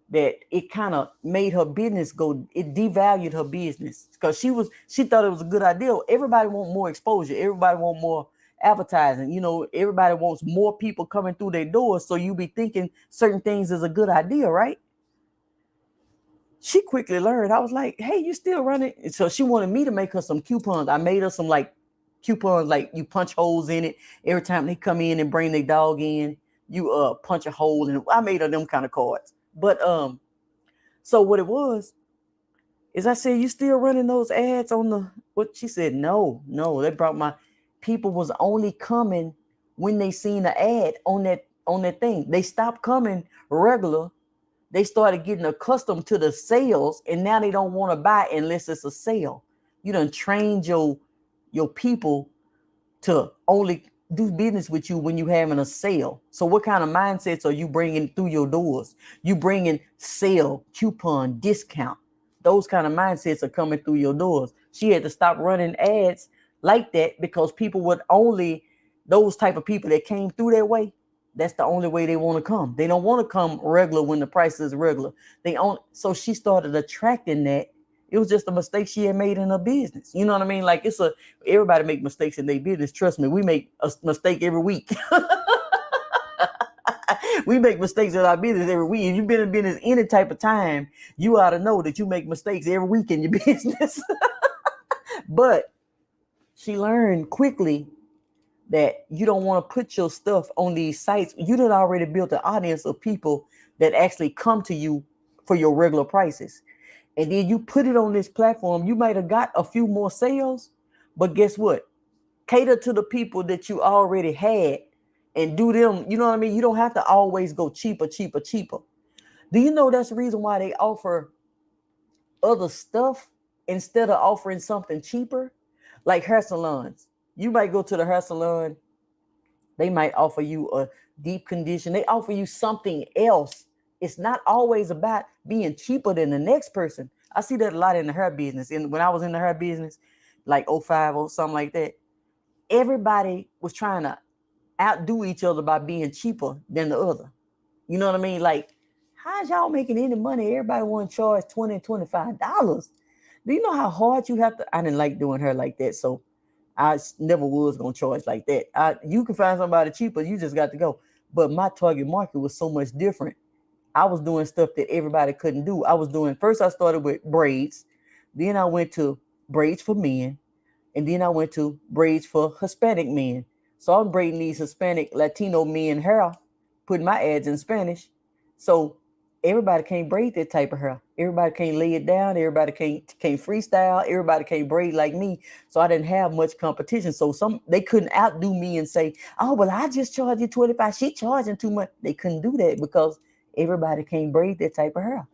Speaker 2: that it kind of made her business go, it devalued her business, because she thought it was a good idea. Everybody want more exposure. Everybody want more advertising. You know, everybody wants more people coming through their doors. So you be thinking certain things is a good idea, right? She quickly learned. I was like, hey, you still running? So she wanted me to make her some coupons. I made her some like coupons, like you punch holes in it. Every time they come in and bring their dog in, you punch a hole in it. I made her them kind of cards. But so what it was is I said, you still running those ads on the what? She said, no. They brought my people was only coming when they seen the ad on that thing. They stopped coming regular. They started getting accustomed to the sales, and now they don't want to buy unless it's a sale. You done trained your people to only do business with you when you having a sale. So what kind of mindsets are you bringing through your doors? You bringing sale, coupon, discount. Those kind of mindsets are coming through your doors. She had to stop running ads like that because people would only, those type of people that came through that way, that's the only way they want to come. They don't want to come regular when the price is regular. So she started attracting that. It was just a mistake she had made in her business. You know what I mean? Like everybody make mistakes in their business. Trust me, we make a mistake every week. We make mistakes in our business every week. If you've been in business any type of time, you ought to know that you make mistakes every week in your business. But she learned quickly that you don't want to put your stuff on these sites. You done already built an audience of people that actually come to you for your regular prices. And then you put it on this platform, you might have got a few more sales, but guess what? Cater to the people that you already had and do them. You know what I mean? You don't have to always go cheaper. Do you know that's the reason why they offer other stuff instead of offering something cheaper? Like hair salons. You might go to the hair salon. They might offer you a deep condition. They offer you something else. It's not always about being cheaper than the next person. I see that a lot in the hair business. And when I was in the hair business, like 05 or something like that, everybody was trying to outdo each other by being cheaper than the other. You know what I mean? Like, how's y'all making any money? Everybody want to charge $20, $25. Do you know how hard you have to? I didn't like doing hair like that. So I never was going to charge like that. You can find somebody cheaper. You just got to go. But my target market was so much different. I was doing stuff that everybody couldn't do. First I started with braids. Then I went to braids for men. And then I went to braids for Hispanic men. So I'm braiding these Hispanic Latino men hair, putting my ads in Spanish. So everybody can't braid that type of hair. Everybody can't lay it down. Everybody can't freestyle. Everybody can't braid like me. So I didn't have much competition. So they couldn't outdo me and say, oh, well, I just charge you 25. She charging too much. They couldn't do that because everybody can't braid that type of hair.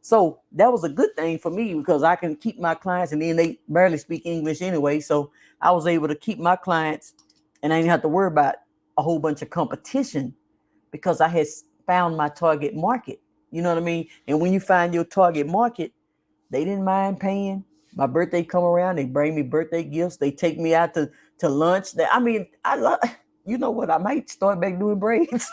Speaker 2: So that was a good thing for me because I can keep my clients, and then they barely speak English anyway. So I was able to keep my clients, and I didn't have to worry about a whole bunch of competition because I had found my target market. You know what I mean? And when you find your target market, they didn't mind paying. My birthday come around, they bring me birthday gifts. They take me out to lunch. I mean, I love, you know what? I might start back doing braids.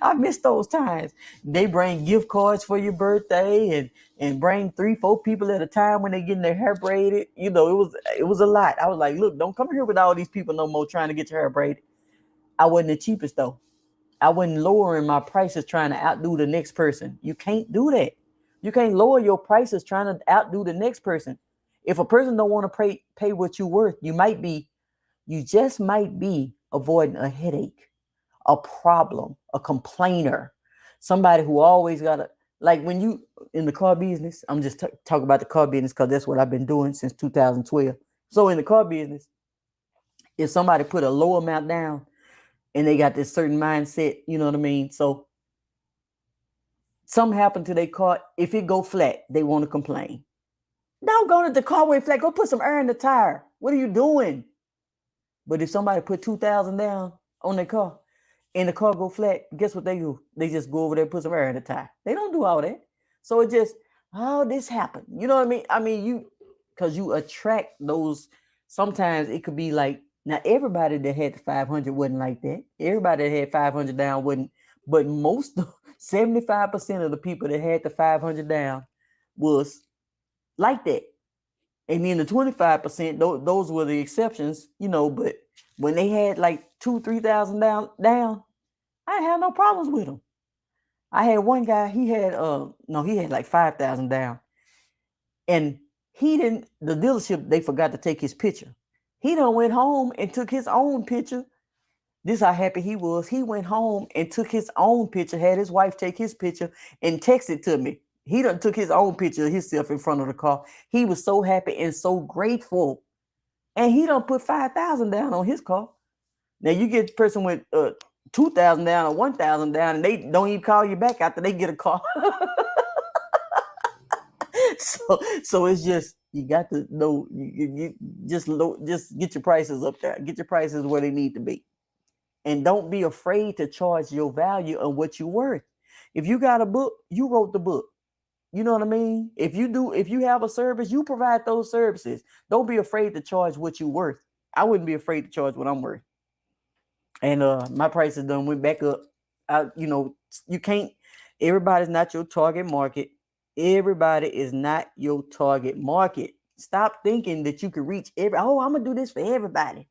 Speaker 2: I miss those times. They bring gift cards for your birthday and bring 3-4 people at a time when they getting their hair braided. You know, it was a lot. I was like, look, don't come here with all these people no more trying to get your hair braided. I wasn't the cheapest though. I wasn't lowering my prices trying to outdo the next person. You can't do that. You can't lower your prices trying to outdo the next person. If a person don't want to pay what you're worth, you just might be avoiding a headache, a problem, a complainer, somebody who always got to, like when you in the car business, I'm just talking about the car business because that's what I've been doing since 2012. So in the car business, if somebody put a low amount down and they got this certain mindset, you know what I mean? So something happened to their car. If it go flat, they want to complain. Don't go to the car went flat. Go put some air in the tire. What are you doing? But if somebody put 2,000 down on their car and the car go flat, guess what they do? They just go over there and put some air in the tire. They don't do all that. So it just, oh, this happened. You know what I mean? I mean, because you attract those. Sometimes it could be like, now everybody that had the 500 wasn't like that. Everybody that had 500 down wasn't, but 75% of the people that had the 500 down was like that. And then the 25%, those were the exceptions, you know, but when they had like 2,000-3,000 down, I didn't have no problems with them. I had one guy, he had like 5,000 down. And the dealership, they forgot to take his picture. He done went home and took his own picture. This is how happy he was. He went home and took his own picture, had his wife take his picture and texted to me. He done took his own picture of himself in front of the car. He was so happy and so grateful. And he done put 5,000 down on his car. Now you get a person with 2,000 down or 1,000 down and they don't even call you back after they get a car. So it's just, you got to know, you just get your prices up there. Get your prices where they need to be. And don't be afraid to charge your value of what you're worth. If you got a book, you wrote the book. You know what I mean? If you have a service, you provide those services. Don't be afraid to charge what you're worth. I wouldn't be afraid to charge what I'm worth. And my prices done went back up. You can't, everybody's not your target market. Everybody is not your target market. Stop thinking that you can reach I'm gonna do this for everybody.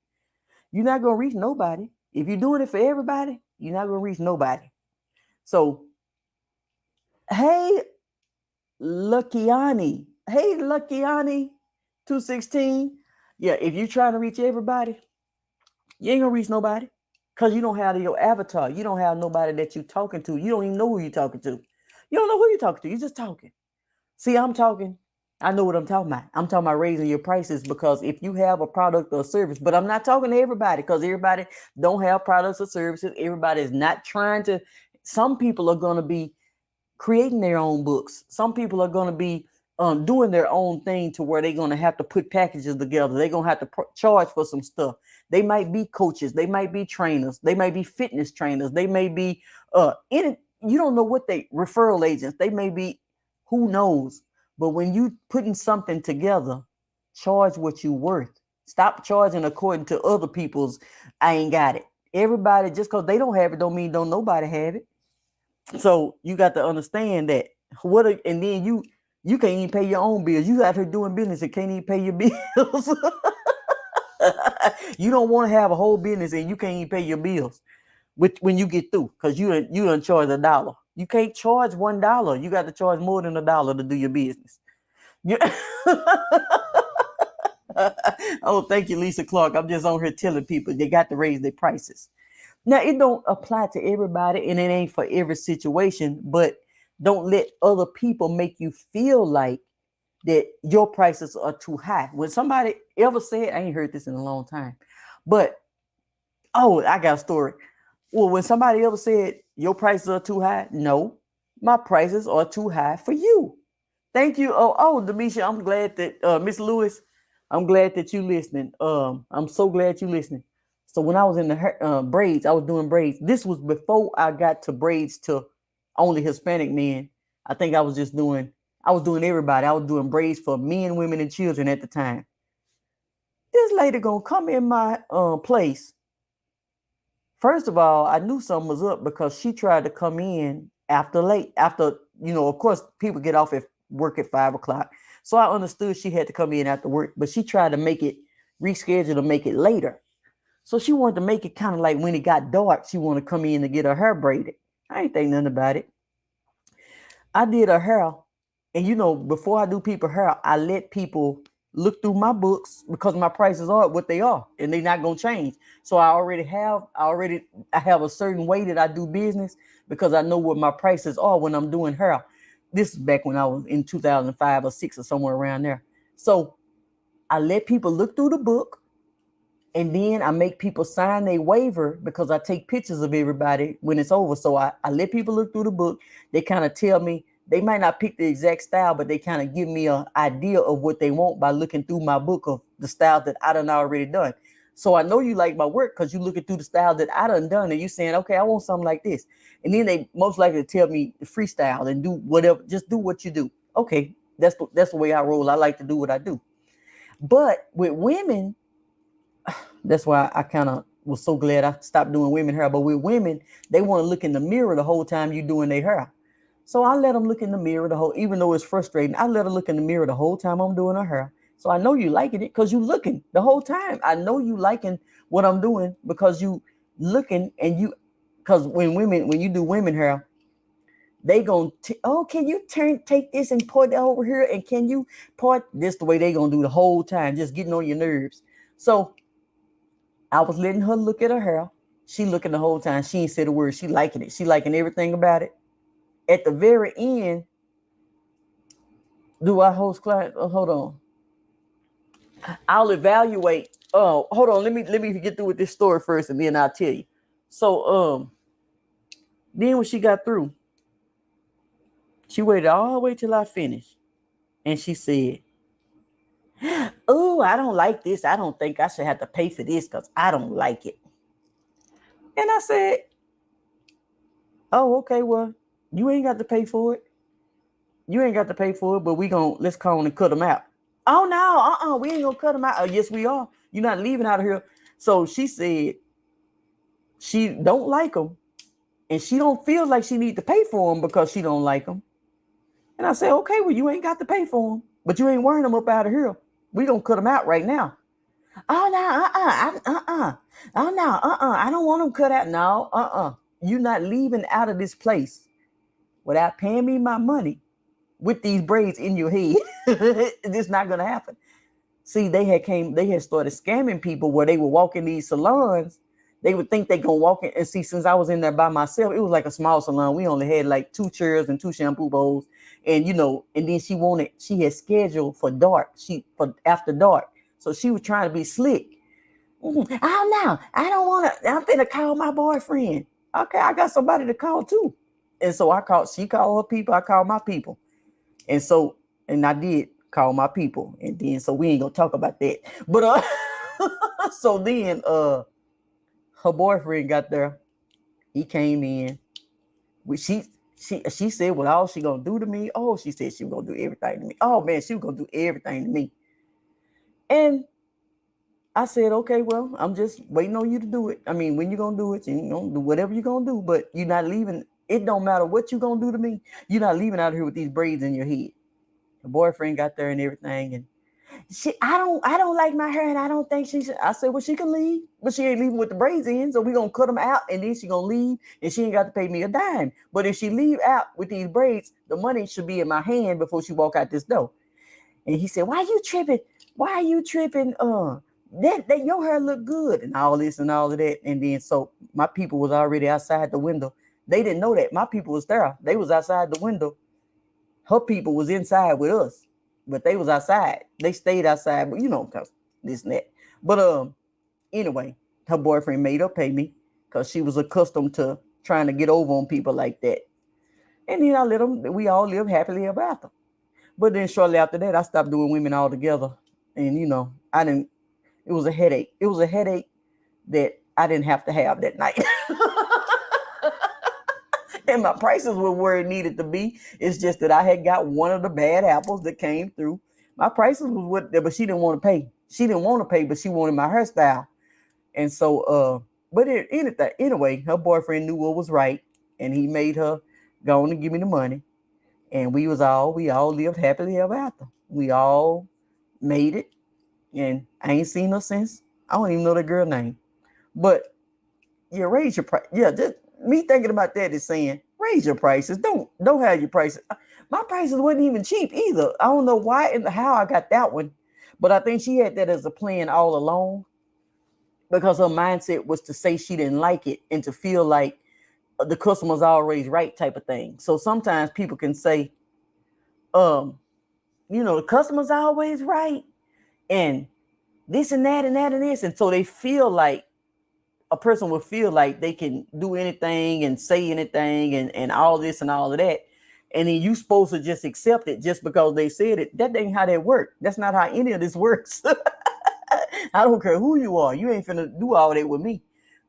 Speaker 2: You're not gonna reach nobody. If you're doing it for everybody, you're not gonna reach nobody. So, hey, Luckiani. Hey, Luckiani, 216. Yeah, if you're trying to reach everybody, you ain't gonna reach nobody. Because you don't have your avatar. You don't have nobody that you're talking to. You don't even know who you're talking to. You don't know who you're talking to. You're just talking. See, I'm talking. I know what I'm talking about. I'm talking about raising your prices, because if you have a product or a service, but I'm not talking to everybody, because everybody don't have products or services. Everybody is not trying to. Some people are going to be creating their own books. Some people are going to be doing their own thing to where they're going to have to put packages together. They're going to have to charge for some stuff. They might be coaches. They might be trainers. They may be fitness trainers. They may be you don't know what referral agents. They may be, who knows? But when you putting something together, charge what you worth. Stop charging according to other people's. I ain't got it. Everybody, just because they don't have it, don't mean don't nobody have it. So you got to understand that. And then you can't even pay your own bills. You out here doing business and can't even pay your bills. You don't want to have a whole business and you can't even pay your bills when you get through, because you done charge $1. You can't charge $1. You got to charge more than $1 to do your business. Oh, thank you, Lisa Clark. I'm just on here telling people they got to raise their prices. Now it don't apply to everybody and it ain't for every situation, but don't let other people make you feel like that your prices are too high. When somebody ever said, I ain't heard this in a long time, but oh, I got a story. Well, when somebody ever said your prices are too high, no, my prices are too high for you. Thank you. Demisha, I'm glad that Miss Lewis, I'm glad that you listening. I'm so glad you listening. So when I was in the braids, I was doing braids. This was before I got to braids to only Hispanic men. I think I was doing everybody. I was doing braids for men, women, and children at the time. This lady gonna come in my place. First of all, I knew something was up because she tried to come in after, of course, people get off at work at 5 o'clock. So I understood she had to come in after work, but she tried to reschedule to make it later. So she wanted to make it kind of like when it got dark, she wanted to come in to get her hair braided. I ain't think nothing about it. I did her hair. And before I do people hair, I let people look through my books because my prices are what they are and they're not going to change. So I have a certain way that I do business because I know what my prices are when I'm doing hair. This is back when I was in 2005 or 6 or somewhere around there. So I let people look through the book and then I make people sign a waiver because I take pictures of everybody when it's over. So I let people look through the book. They kind of tell me, they might not pick the exact style, but they kind of give me an idea of what they want by looking through my book of the style that I done already done. So I know you like my work because you're looking through the style that I done done and you saying, okay, I want something like this. And then they most likely tell me freestyle and do whatever, just do what you do. Okay, that's the way I roll. I like to do what I do. But with women, that's why I kind of was so glad I stopped doing women hair. But with women, they want to look in the mirror the whole time you doing their hair. So I let them look in the mirror even though it's frustrating, I let her look in the mirror the whole time I'm doing her hair. So I know you liking it because you looking the whole time. I know you liking what I'm doing because you looking because when you do women hair, they gonna can you take this and put that over here and can you part this the way they gonna do the whole time, just getting on your nerves. So I was letting her look at her hair. She looking the whole time. She ain't said a word. She liking it. She liking everything about it. At the very end, do I host client? Oh, hold on. I'll evaluate. Oh, hold on. Let me get through with this story first, and then I'll tell you. So, then when she got through, she waited all the way till I finished, and she said, "Oh, I don't like this. I don't think I should have to pay for this because I don't like it." And I said, "Oh, okay. Well, you ain't got to pay for it. You ain't got to pay for it, but let's call and cut them out." Oh no, we ain't gonna cut them out. Oh, yes, we are. You're not leaving out of here. So she said she don't like them, and she don't feel like she need to pay for them because she don't like them. And I said, okay, well, you ain't got to pay for them, but you ain't wearing them up out of here. We gonna cut them out right now. Oh no, oh no, I don't want them cut out. No, you're not leaving out of this place without paying me my money with these braids in your head. It's not gonna happen. See, they had started scamming people where they would walk in these salons. They would think they gonna walk in and see, since I was in there by myself, it was like a small salon. We only had like 2 chairs and 2 shampoo bowls. And and then she had scheduled for after dark. So she was trying to be slick. Oh no, I don't wanna, I'm finna call my boyfriend. Okay, I got somebody to call too. And so she called her people, I called my people. And I did call my people. And then, so we ain't gonna talk about that. But so then her boyfriend got there. He came in. She said, well, all she gonna do to me? Oh, she said she was gonna do everything to me. Oh man, she was gonna do everything to me. And I said, okay, well, I'm just waiting on you to do it. I mean, when you gonna do it, you gonna do whatever you're gonna do, but you're not leaving. It don't matter what you gonna do to me. You're not leaving out of here with these braids in your head. The boyfriend got there and everything, and I don't like my hair, and I don't think she should. I said, well, she can leave, but she ain't leaving with the braids in, so we gonna cut them out, and then she gonna leave, and she ain't got to pay me a dime. But if she leave out with these braids, the money should be in my hand before she walk out this door. And he said, why are you tripping? Why are you tripping? that your hair look good and all this and all of that. And then so my people was already outside the window. They didn't know that. My people was there. They was outside the window. Her people was inside with us, but they was outside. They stayed outside, but cause this and that. But anyway, her boyfriend made her pay me because she was accustomed to trying to get over on people like that. And then I let them. We all lived happily ever after. But then shortly after that, I stopped doing women altogether. And I didn't. It was a headache. It was a headache that I didn't have to have that night. And my prices were where it needed to be. It's just that I had got one of the bad apples that came through. My prices was what, but she didn't want to pay. She didn't want to pay, but she wanted my hairstyle. And so, but anyway, her boyfriend knew what was right, and he made her go on and give me the money. And we all lived happily ever after. We all made it, and I ain't seen her since. I don't even know the girl name. But yeah, raise your price. Yeah, just me thinking about that is saying raise your prices. Don't have your prices. My prices wasn't even cheap either. I don't know why and how I got that one, but I think she had that as a plan all along because her mindset was to say she didn't like it and to feel like the customer's always right type of thing. So sometimes people can say, the customer's always right and this and that and that and this. And so they feel like a person will feel like they can do anything and say anything and all this and all of that. And then you supposed to just accept it just because they said it. That ain't how that works. That's not how any of this works. I don't care who you are. You ain't finna do all that with me.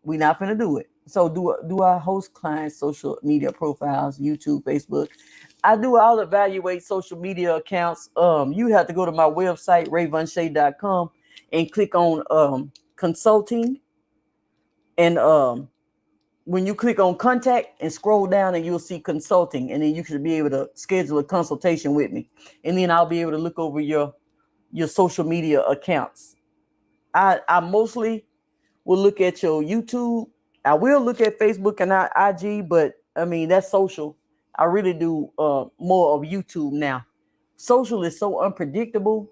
Speaker 2: We not finna do it. So do I host clients' social media profiles, YouTube, Facebook? I do all evaluate social media accounts. You have to go to my website, Raevonshae.com, and click on consulting. And when you click on contact and scroll down and you'll see consulting, and then you should be able to schedule a consultation with me. And then I'll be able to look over your social media accounts. I mostly will look at your YouTube. I will look at Facebook and IG, but I mean, that's social. I really do more of YouTube now. Social is so unpredictable.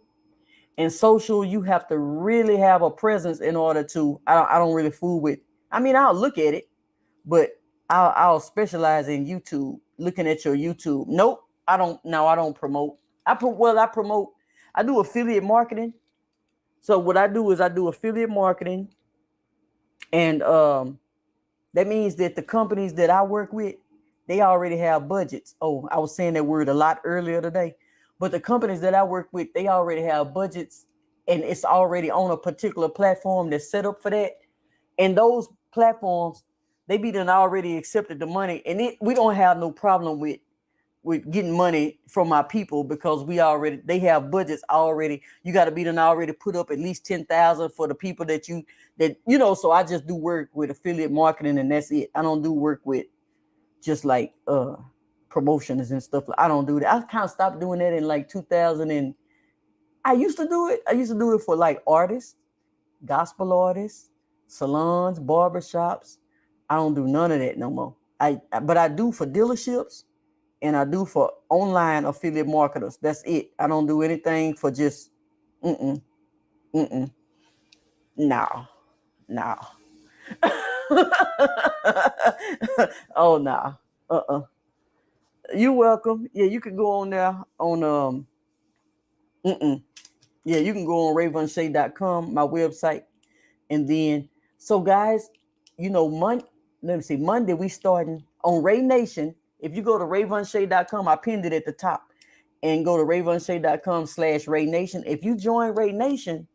Speaker 2: And social, you have to really have a presence in order to. I don't really fool with. I mean, I'll look at it, but I'll specialize in YouTube. Looking at your YouTube. Nope, I don't. No, I don't promote. I promote. I do affiliate marketing. So what I do is I do affiliate marketing, and that means that the companies that I work with, they already have budgets. Oh, I was saying that word a lot earlier today. But the companies that I work with, they already have budgets and it's already on a particular platform that's set up for that. And those platforms, they be done already accepted the money. And we don't have no problem with getting money from our people because they have budgets already. You got to be done already put up at least 10,000 for the people so I just do work with affiliate marketing and that's it. I don't do work with just like promotions and stuff. I don't do that. I kind of stopped doing that in like 2000 and I used to do it. I used to do it for like artists, gospel artists, salons, barbershops. I don't do none of that no more. But I do for dealerships and I do for online affiliate marketers. That's it. I don't do anything for just no. Oh no. You're welcome. Yeah, you can go on there on yeah, you can go on Raevonshae.com, my website. And then so guys, Monday we starting on RAE Nation. If you go to Raevonshae.com, I pinned it at the top. And go to Raevonshae.com/RAE Nation. If you join RAE Nation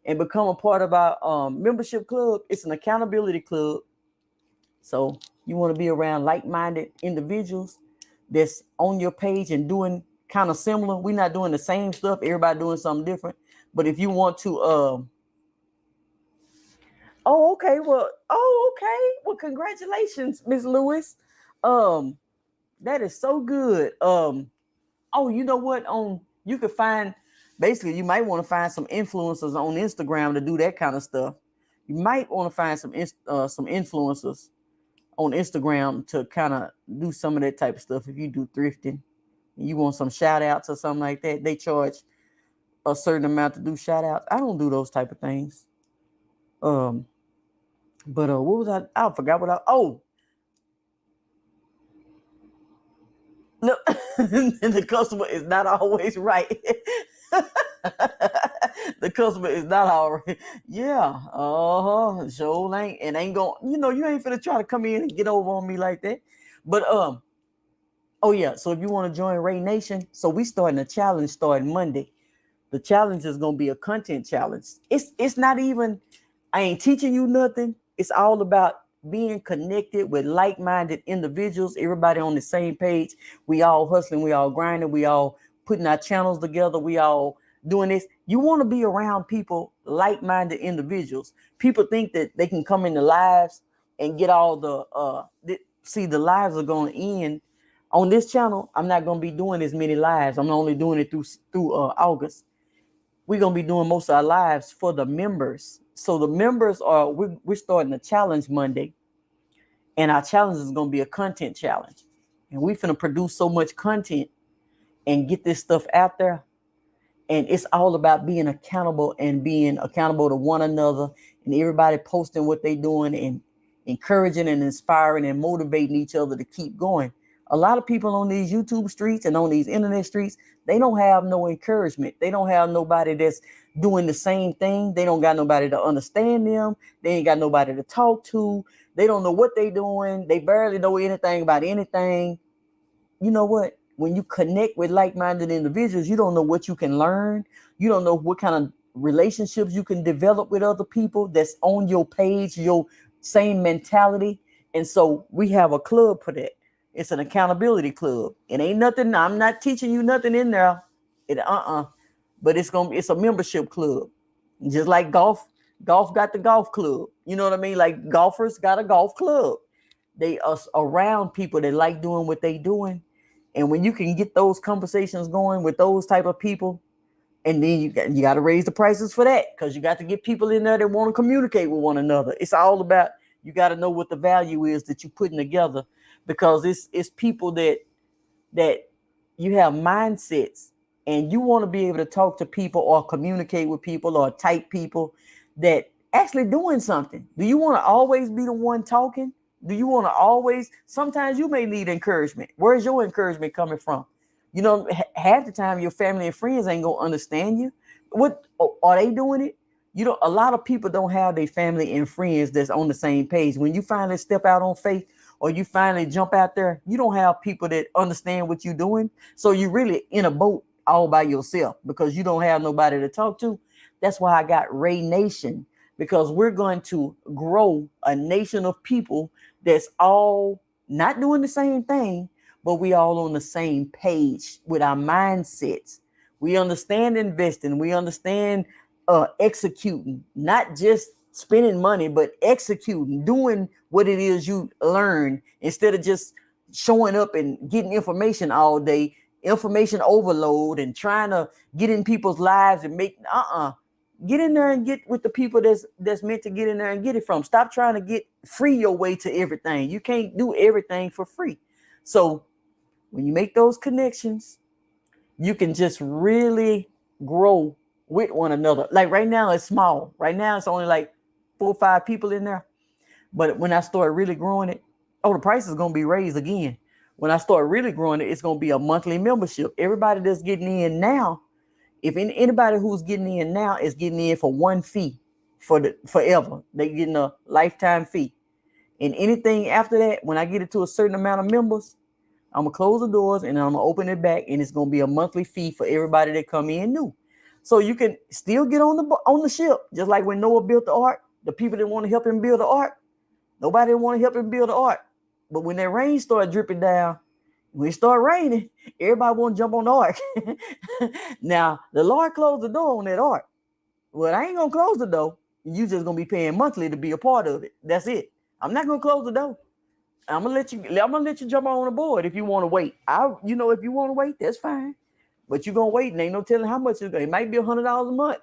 Speaker 2: and become a part of our membership club, it's an accountability club. So you want to be around like-minded individuals that's on your page and doing kind of similar. We're not doing the same stuff. Everybody doing something different. But if you want to, okay. Well, congratulations, Miss Lewis. That is so good. You know what? You could find, basically, you might want to find some influencers on Instagram to do that kind of stuff. You might want to find some influencers on Instagram to kind of do some of that type of stuff. If you do thrifting and you want some shout outs or something like that, they charge a certain amount to do shout outs. I don't do those type of things. But what was I forgot what look, the customer is not always right. The customer is not alright. Yeah. Sure ain't, and ain't going, you ain't finna try to come in and get over on me like that. But oh yeah, so if you want to join RAE Nation, so we starting a challenge starting Monday. The challenge is gonna be a content challenge. It's not even, I ain't teaching you nothing. It's all about being connected with like-minded individuals, everybody on the same page. We all hustling, we all grinding, we all putting our channels together, we all doing this. You want to be around people, like-minded individuals. People think that they can come into lives and get all see, the lives are going to end on this channel. I'm not going to be doing as many lives. I'm only doing it through August. We're going to be doing most of our lives for the members. So the members we're starting a challenge Monday, and our challenge is going to be a content challenge. And we're going to produce so much content and get this stuff out there. And it's all about being accountable and being accountable to one another, and everybody posting what they're doing and encouraging and inspiring and motivating each other to keep going. A lot of people on these YouTube streets and on these internet streets, they don't have no encouragement. They don't have nobody that's doing the same thing. They don't got nobody to understand them. They ain't got nobody to talk to. They don't know what they're doing. They barely know anything about anything. You know what? When you connect with like-minded individuals, you don't know what you can learn. You don't know what kind of relationships you can develop with other people that's on your page, your same mentality. And so we have a club for that. It's an accountability club. It ain't nothing. I'm not teaching you nothing in there. But it's a membership club. Just like golf got the golf club. You know what I mean? Like golfers got a golf club. They are around people that like doing what they doing. And when you can get those conversations going with those type of people, and then you got to raise the prices for that, because you got to get people in there that want to communicate with one another. It's all about, you got to know what the value is that you're putting together, because it's people that you have mindsets, and you want to be able to talk to people or communicate with people or type people that actually doing something. Do you want to always be the one talking? Do you want to always? Sometimes you may need encouragement. Where's your encouragement coming from? Half the time your family and friends ain't gonna understand you. What are they doing it? A lot of people don't have their family and friends that's on the same page. When you finally step out on faith, or you finally jump out there, you don't have people that understand what you're doing. So you're really in a boat all by yourself, because you don't have nobody to talk to. That's why I got RAE Nation, because we're going to grow a nation of people that's all not doing the same thing, but we all on the same page with our mindsets. We understand investing. We understand executing, not just spending money, but executing, doing what it is you learn, instead of just showing up and getting information all day, information overload, and trying to get in people's lives and make get in there and get with the people that's meant to get in there and get it from. Stop trying to get free your way to everything. You can't do everything for free. So when you make those connections, you can just really grow with one another. Like right now, it's small. Right now, it's only like 4 or 5 people in there. But when I start really growing it, the price is going to be raised again. When I start really growing it, it's going to be a monthly membership. Everybody that's getting in now, if anybody who's getting in now is getting in for one fee forever, they getting a lifetime fee. And anything after that, when I get it to a certain amount of members, I'm gonna close the doors and I'm gonna open it back, and it's gonna be a monthly fee for everybody that come in new. So you can still get on the ship, just like when Noah built the ark. The people that want to help him build the ark, nobody want to help him build the ark. But when that rain started dripping down, when it started raining, everybody want to jump on the ark. Now the Lord closed the door on that ark. Well, I ain't gonna close the door. You just gonna be paying monthly to be a part of it. That's it. I'm not gonna close the door. I'm gonna let you jump on the board if you want to wait. If you want to wait, that's fine. But you're gonna wait, and ain't no telling how much it's gonna. It might be $100 a month.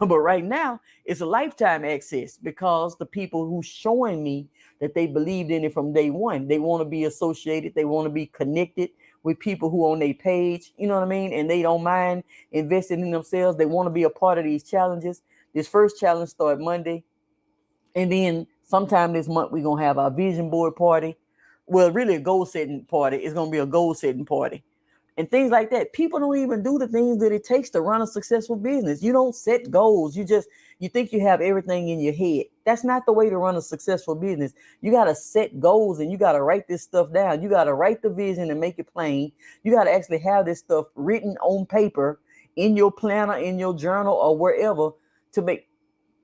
Speaker 2: But right now, it's a lifetime access, because the people who's showing me that they believed in it from day one, they want to be associated, they want to be connected with people who on their page, you know what I mean? And they don't mind investing in themselves. They want to be a part of these challenges. This first challenge start Monday. And then sometime this month, we're going to have our vision board party. Well, really a goal setting party. It's going to be a goal setting party. And things like that. People don't even do the things that it takes to run a successful business. You don't set goals. You think you have everything in your head. That's not the way to run a successful business. You got to set goals and you got to write this stuff down. You got to write the vision and make it plain. You got to actually have this stuff written on paper in your planner, in your journal, or wherever to make.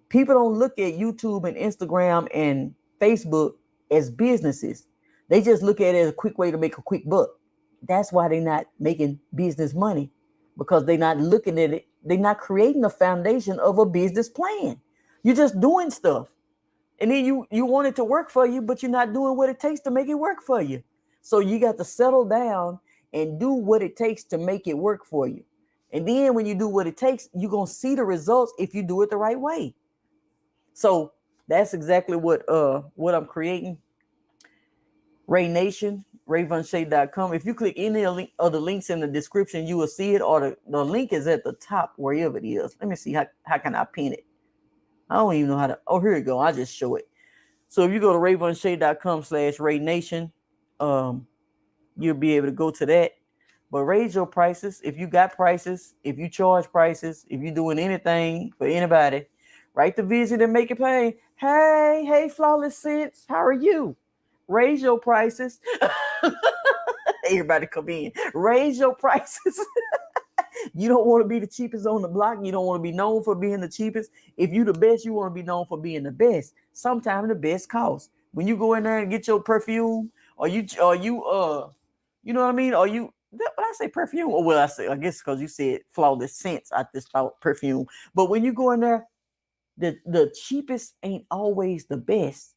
Speaker 2: People don't look at YouTube and Instagram and Facebook as businesses. They just look at it as a quick way to make a quick buck. That's why they're not making business money, because they're not looking at it. They're not creating a foundation of a business plan. You're just doing stuff. And then you want it to work for you, but you're not doing what it takes to make it work for you. So you got to settle down and do what it takes to make it work for you. And then when you do what it takes, you're going to see the results if you do it the right way. So that's exactly what I'm creating. RAE Nation, Raevonshae.com. If you click any of the links in the description, you will see it, or the link is at the top wherever it is. Let me see how can I pin it. I don't even know how to. Oh, here you go. I'll just show it. So if you go to Raevonshae.com/RAE Nation, you'll be able to go to that. But raise your prices. If you got prices, if you charge prices, if you're doing anything for anybody, write the vision and make it plain. Hey, Flawless Sense, how are you? Raise your prices. Everybody come in. Raise your prices. You don't want to be the cheapest on the block. You don't want to be known for being the cheapest. If you're the best, you want to be known for being the best. Sometimes the best costs. When you go in there and get your perfume, or you you know what I mean? Or you, when I say perfume, or well, I guess because you said Flawless Scents, I just thought perfume. But when you go in there, the cheapest ain't always the best.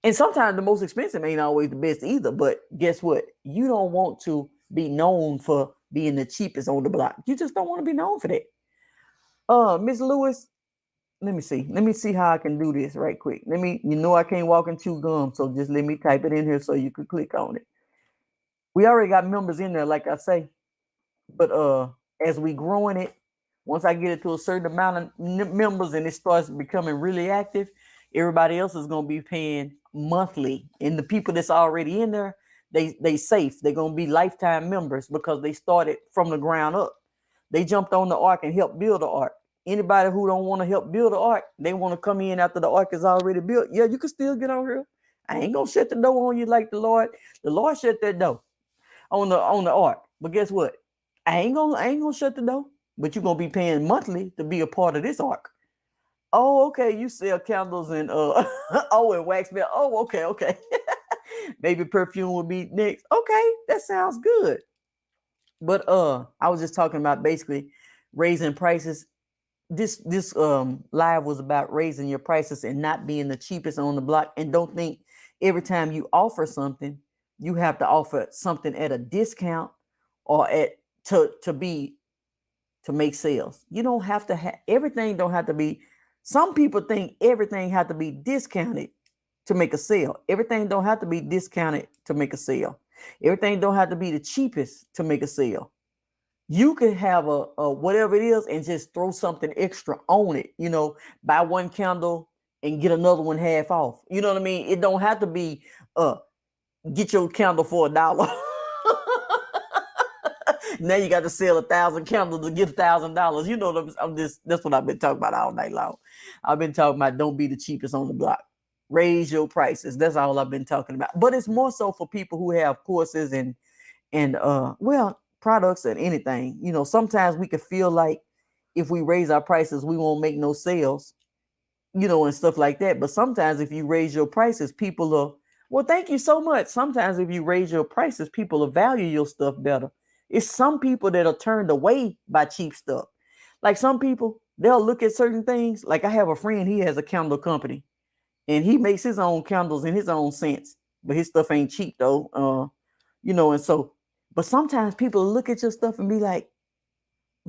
Speaker 2: And sometimes the most expensive ain't always the best either. But guess what? You don't want to be known for being the cheapest on the block. You just don't want to be known for that. Miss Lewis, let me see how I can do this right quick. I can't walk and chew gum, so just let me type it in here so you could click on it. We already got members in there, like I say. But as we growing it, once I get it to a certain amount of members and it starts becoming really active, everybody else is going to be paying monthly. And the people that's already in there, they safe. They're going to be lifetime members because they started from the ground up. They jumped on the ark and helped build the ark. Anybody who don't want to help build the ark, they want to come in after the ark is already built. Yeah, you can still get on here. I ain't going to shut the door on you like the Lord. The Lord shut that door on the ark. But guess what? I ain't gonna shut the door. But you're gonna be paying monthly to be a part of this ark. Oh, okay. You sell candles and and wax melt. Oh, okay. Maybe perfume will be next. Okay, that sounds good. But I was just talking about basically raising prices. This live was about raising your prices and not being the cheapest on the block. And don't think every time you offer something, you have to offer something at a discount or to make sales. You don't have to have everything. Don't have to be. Some people think everything has to be discounted to make a sale. Everything don't have to be discounted to make a sale. Everything don't have to be the cheapest to make a sale. You could have a whatever it is and just throw something extra on it. Buy one candle and get another one half off. You know what I mean? It don't have to be get your candle for $1. Now you got to sell 1,000 candles to get $1,000. That's what I've been talking about all night long. I've been talking about don't be the cheapest on the block. Raise your prices. That's all I've been talking about. But it's more so for people who have courses and products and anything. Sometimes we could feel like if we raise our prices, we won't make no sales, and stuff like that. But sometimes if you raise your prices, people are, well, thank you so much. Sometimes if you raise your prices, people will value your stuff better. It's some people that are turned away by cheap stuff. Like some people, they'll look at certain things. Like I have a friend, he has a candle company and he makes his own candles in his own scents, but his stuff ain't cheap though. And so, but sometimes people look at your stuff and be like,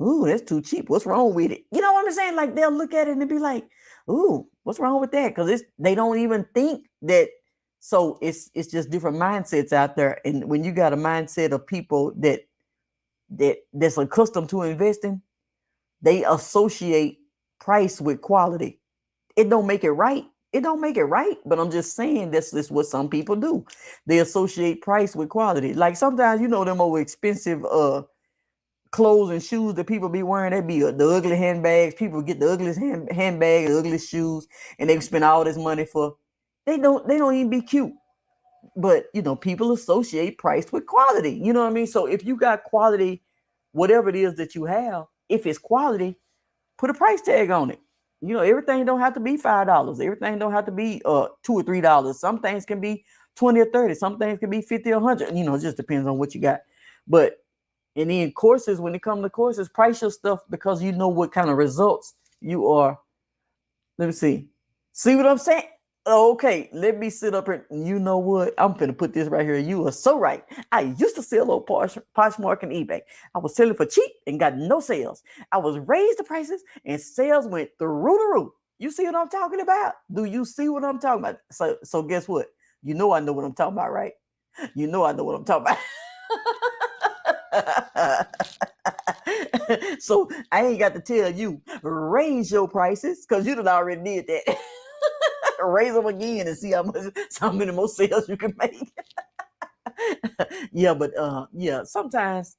Speaker 2: ooh, that's too cheap. What's wrong with it? You know what I'm saying? Like they'll look at it and be like, ooh, what's wrong with that? Because they don't even think that. So it's just different mindsets out there. And when you got a mindset of people that's accustomed to investing, they associate price with quality. It don't make it right. It don't make it right. But I'm just saying this is what some people do. They associate price with quality. Like sometimes, you know, them over expensive clothes and shoes that people be wearing, they be the ugly handbags. People get the ugliest handbag, the ugliest shoes, and they spend all this money for. They don't even be cute. But you know, people associate price with quality. You know what I mean? So if you got quality, whatever it is that you have, if it's quality, put a price tag on it. You know, everything don't have to be $5. Everything don't have to be $2 or $3. Some things can be 20 or 30. Some things can be 50 or 100. You know, it just depends on what you got. But and then courses, when it comes to courses, price your stuff because you know what kind of results you are. Let me see. See what I'm saying? Okay, let me sit up here. You know what? I'm gonna put this right here. You are so right. I used to sell on Poshmark and eBay. I was selling for cheap and got no sales. I was raised the prices and sales went through the roof. You see what I'm talking about? Do you see what I'm talking about? So guess what? You know I know what I'm talking about, right? You know I know what I'm talking about. So I ain't got to tell you raise your prices because you done already did that. Raise them again and see how many more sales you can make. Yeah, but yeah, sometimes,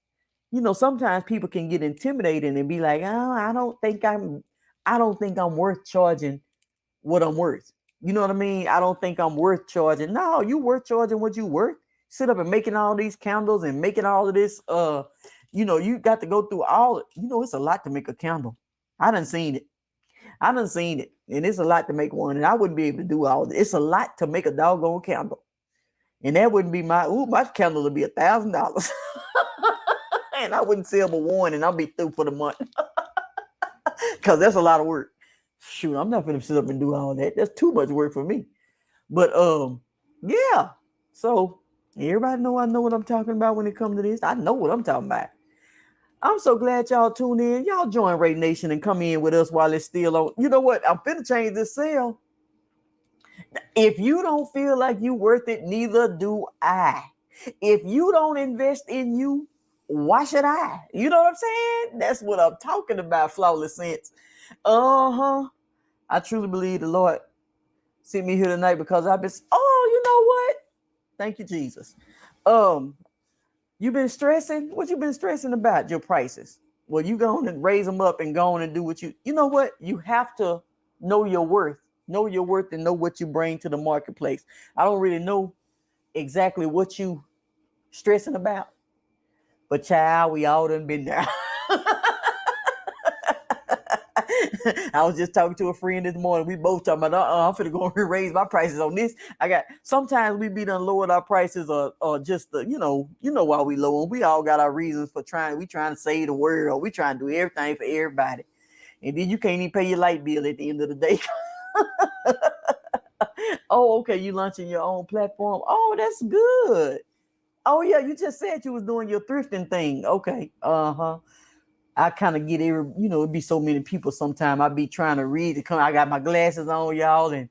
Speaker 2: you know, sometimes people can get intimidated and be like, oh, I don't think I'm worth charging what I'm worth. You know what I mean? I don't think I'm worth charging. No, you worth charging what you worth. Sit up and making all these candles and making all of this. You know, you got to go through all. You know, it's a lot to make a candle. I done seen it. And it's a lot to make one, and I wouldn't be able to do all this. It's a lot to make a doggone candle, and that wouldn't be my candle would be $1,000, and I wouldn't sell but one, and I'll be through for the month, because that's a lot of work. Shoot, I'm not gonna sit up and do all that. That's too much work for me. But yeah. So everybody know I know what I'm talking about when it comes to this. I know what I'm talking about. I'm so glad y'all tune in. Y'all join RAE Nation and come in with us while it's still on. You know what? I'm finna change this sale. If you don't feel like you worth it, neither do I. If you don't invest in you, why should I? You know what I'm saying? That's what I'm talking about, flawless sense. I truly believe the Lord sent me here tonight because I've been, you know what? Thank you, Jesus. You've been stressing? What you been stressing about? Your prices. Well, you go on and raise them up and go on and do what you know what? You have to know your worth. Know your worth and know what you bring to the marketplace. I don't really know exactly what you stressing about. But child, we all done been there. I was just talking to a friend this morning. We both talking about, I'm finna go and raise my prices on this. Sometimes we be done lowered our prices or just, you know why we low them. We all got our reasons for trying to save the world. We trying to do everything for everybody. And then you can't even pay your light bill at the end of the day. Oh, okay. You launching your own platform. Oh, that's good. Oh yeah. You just said you was doing your thrifting thing. Okay. I kind of get it'd be so many people sometimes. I be trying to read it. I got my glasses on, y'all, and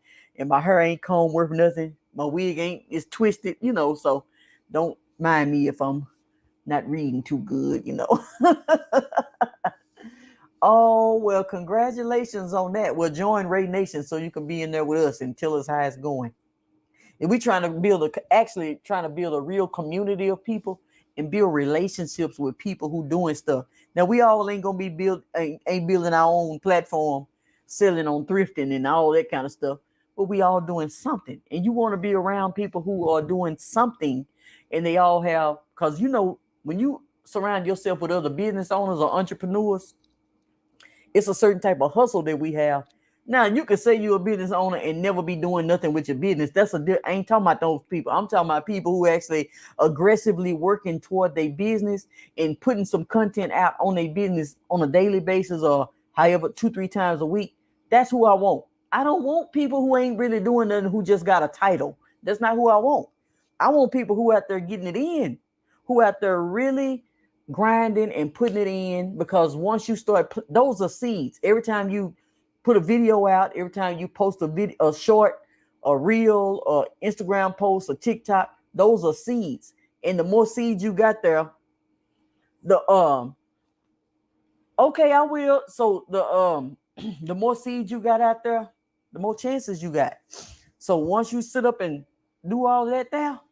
Speaker 2: my hair ain't comb worth nothing. My wig it's twisted, so don't mind me if I'm not reading too good, Oh, well, congratulations on that. Well, join RAE Nation so you can be in there with us and tell us how it's going. And we trying to build a real community of people and build relationships with people who doing stuff. Now we all ain't gonna be ain't building our own platform, selling on thrifting and all that kind of stuff. But we all doing something. And you want to be around people who are doing something, and they all have, because when you surround yourself with other business owners or entrepreneurs, it's a certain type of hustle that we have. Now, you can say you're a business owner and never be doing nothing with your business. I ain't talking about those people. I'm talking about people who actually aggressively working toward their business and putting some content out on their business on a daily basis or however 2-3 times a week. That's who I want. I don't want people who ain't really doing nothing, who just got a title. That's not who I want. I want people who out there getting it in, who out there really grinding and putting it in, because once you start, those are seeds. Every time you put a video out, every time you post a video, a short, a reel, or Instagram post, or TikTok, those are seeds. And the more seeds you got there, okay, I will. So the more seeds you got out there, the more chances you got. So once you sit up and do all that now,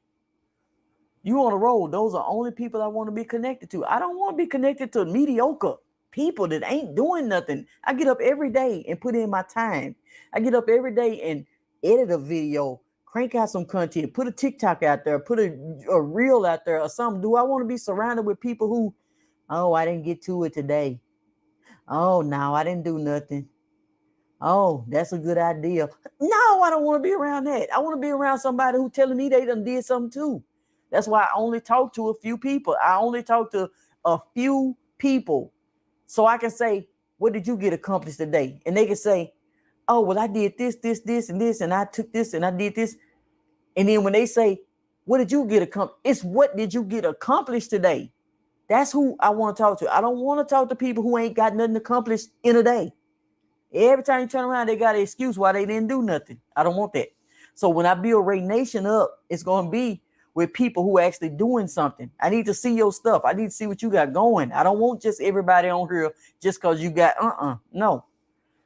Speaker 2: you on the road. Those are only people I want to be connected to. I don't want to be connected to mediocre people that ain't doing nothing. I get up every day and put in my time. I get up every day and edit a video, crank out some content, put a TikTok out there, put a reel out there or something. Do I want to be surrounded with people who, oh, I didn't get to it today. Oh, no, I didn't do nothing. Oh, that's a good idea. No, I don't want to be around that. I want to be around somebody who telling me they done did something too. That's why I only talk to a few people. I only talk to a few people. So I can say, what did you get accomplished today? And they can say, oh, well, I did this, this, this, and this, and I took this and I did this. And then when they say, what did you get accomplished? It's what did you get accomplished today? That's who I want to talk to. I don't want to talk to people who ain't got nothing accomplished in a day. Every time you turn around, they got an excuse why they didn't do nothing. I don't want that. So when I build RAE Nation up, it's going to be with people who are actually doing something. I need to see your stuff. I need to see what you got going. I don't want just everybody on here just because you got, no.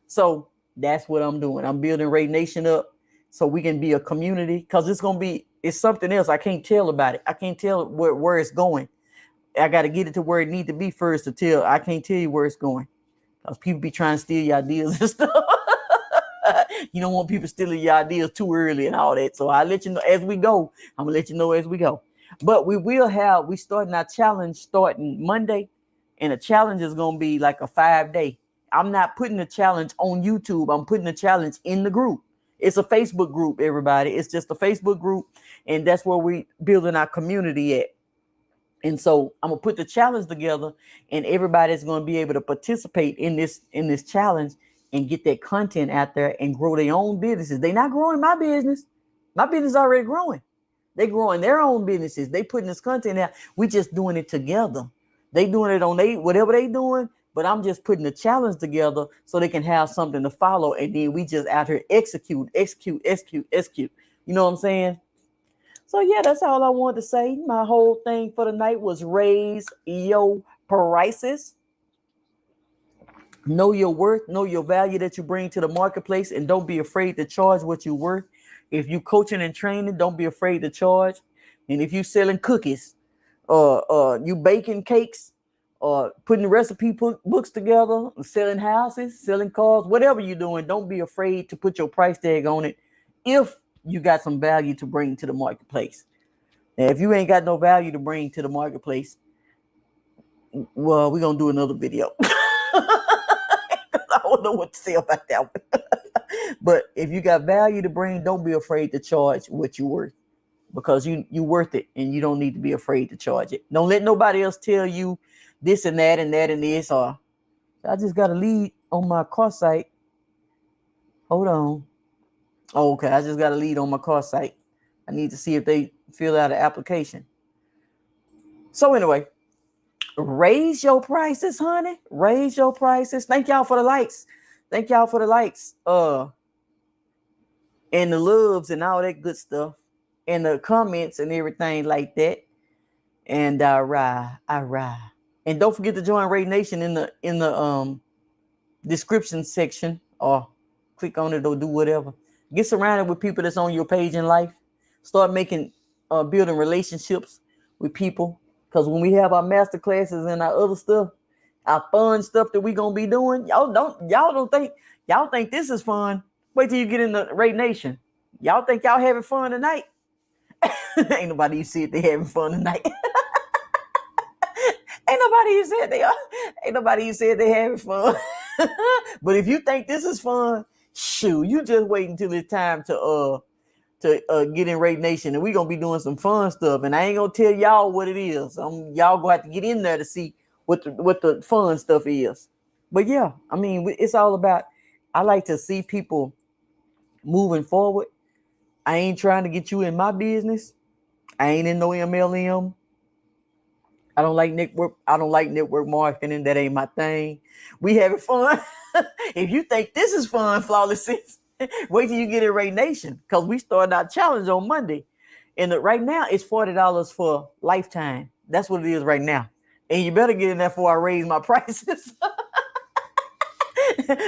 Speaker 2: So that's what I'm doing. I'm building RAE Nation up so we can be a community, because it's something else. I can't tell about it. I can't tell where it's going. I got to get it to where it needs to be first to tell. I can't tell you where it's going. Because people be trying to steal your ideas and stuff. You don't want people stealing your ideas too early and all that. So I'll let you know as we go. I'm going to let you know as we go. But we starting our challenge starting Monday. And the challenge is going to be like a 5-day. I'm not putting the challenge on YouTube. I'm putting the challenge in the group. It's a Facebook group, everybody. It's just a Facebook group. And that's where we building our community at. And so I'm going to put the challenge together, and everybody's going to be able to participate in this challenge and get that content out there and grow their own businesses. They're not growing my business. My business is already growing. They're growing their own businesses. They putting this content out. We just doing it together. They doing it on whatever they doing, but I'm just putting the challenge together so they can have something to follow. And then we just out here execute. You know what I'm saying? So yeah, that's all I wanted to say. My whole thing for the night was raise your prices. Know your worth, know your value that you bring to the marketplace, and don't be afraid to charge what you're worth. If you coaching and training, don't be afraid to charge. And if you selling cookies, you baking cakes, or putting recipe books together, selling houses, selling cars, whatever you're doing, don't be afraid to put your price tag on it if you got some value to bring to the marketplace. Now, if you ain't got no value to bring to the marketplace, well, we're going to do another video. I don't know what to say about that one. But if you got value to bring, don't be afraid to charge what you're worth, because you worth it, and you don't need to be afraid to charge it. Don't let nobody else tell you this and that and that and this. Or I just got a lead on my car site. Hold on. Oh, okay, I just got a lead on my car site. I need to see if they fill out an application. So anyway, raise your prices, honey. Raise your prices. Thank y'all for the likes. Thank y'all for the likes. And the loves and all that good stuff. And the comments and everything like that. And all right. And don't forget to join RAE Nation in the description section, or click on it or do whatever. Get surrounded with people that's on your page in life. Start building relationships with people. Because when we have our master classes and our other stuff, our fun stuff that we gonna be doing, y'all think this is fun. Wait till you get in the RAE Nation. Y'all think y'all having fun tonight? Ain't nobody you see it, they having fun tonight. Ain't nobody you said they are. Ain't nobody you said they having fun. But if you think this is fun, shoot, you just wait until it's time to get in RAE Nation, and we're gonna be doing some fun stuff. And I ain't gonna tell y'all what it is. Y'all gonna have to get in there to see what the fun stuff is. But yeah, I mean, it's all about, I like to see people moving forward. I ain't trying to get you in my business. I ain't in no MLM. I don't like network marketing. That ain't my thing. We having fun. If you think this is fun, Flawless Sis, wait till you get in RAE Nation, because we started our challenge on Monday. And right now it's $40 for lifetime. That's what it is right now. And you better get in there before I raise my prices.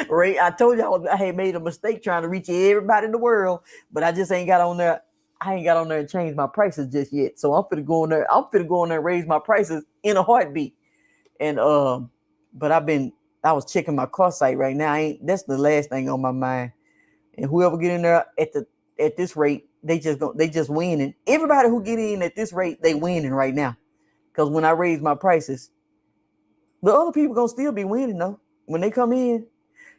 Speaker 2: Ray, I told y'all I had made a mistake trying to reach everybody in the world, but I just ain't got on there. I ain't got on there and change my prices just yet. So I'm finna go on there. I'm finna go on there and raise my prices in a heartbeat. And but I was checking my car site right now. That's the last thing on my mind. And whoever get in there at this rate, they just winning. Everybody who get in at this rate, they winning right now. Because when I raise my prices, the other people gonna still be winning though when they come in.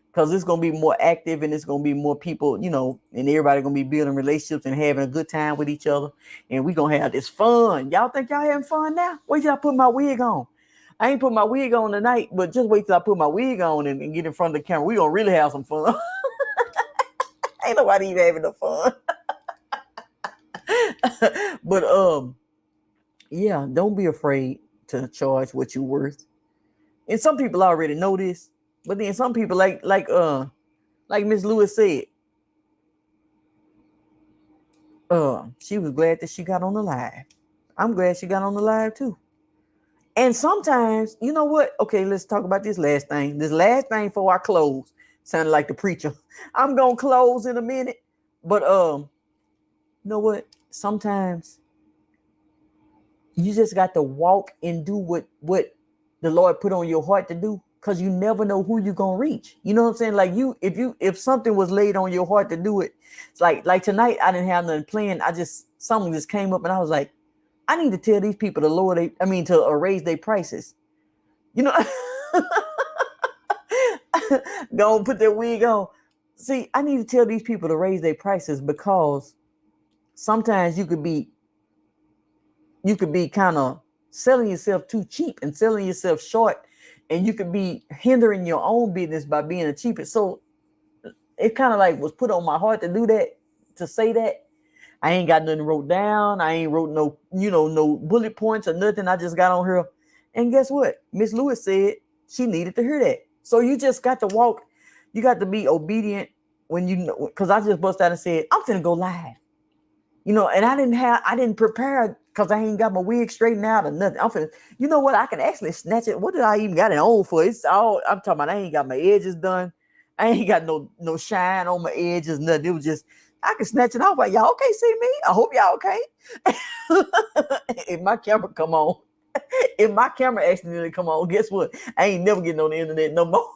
Speaker 2: Because it's gonna be more active and it's gonna be more people, and everybody gonna be building relationships and having a good time with each other. And we gonna have this fun. Y'all think y'all having fun now? Wait till I put my wig on. I ain't put my wig on tonight, but just wait till I put my wig on and get in front of the camera. We gonna really have some fun. Ain't nobody even having no fun. But yeah, don't be afraid to charge what you're worth. And some people already know this, but then some people like Miss Lewis said, she was glad that she got on the live. I'm glad she got on the live too. And sometimes, you know what? Okay, let's talk about this last thing. This last thing before I close. Sounded like the preacher. I'm gonna close in a minute. But you know what? Sometimes you just got to walk and do what the Lord put on your heart to do, because you never know who you're gonna reach. You know what I'm saying? Like if something was laid on your heart to do it, it's like tonight I didn't have nothing planned. Something just came up and I was like, I need to tell these people to raise their prices. Go and put their wig on. See, I need to tell these people to raise their prices, because sometimes you could be kind of selling yourself too cheap and selling yourself short, and you could be hindering your own business by being the cheapest. So it kind of like was put on my heart to do that, to say that. I ain't got nothing wrote down. I ain't wrote no bullet points or nothing. I just got on her. And guess what? Miss Lewis said she needed to hear that. So you just got to walk. You got to be obedient because I just bust out and said, I'm finna go live. And I didn't prepare because I ain't got my wig straightened out or nothing. I'm finna, you know what? I can actually snatch it. What did I even got it on for? It's all, I'm talking about I ain't got my edges done. I ain't got no shine on my edges, nothing. It was just, I can snatch it off. Like, y'all okay see me? I hope y'all okay. If my camera come on, if my camera accidentally come on, guess what? I ain't never getting on the internet no more.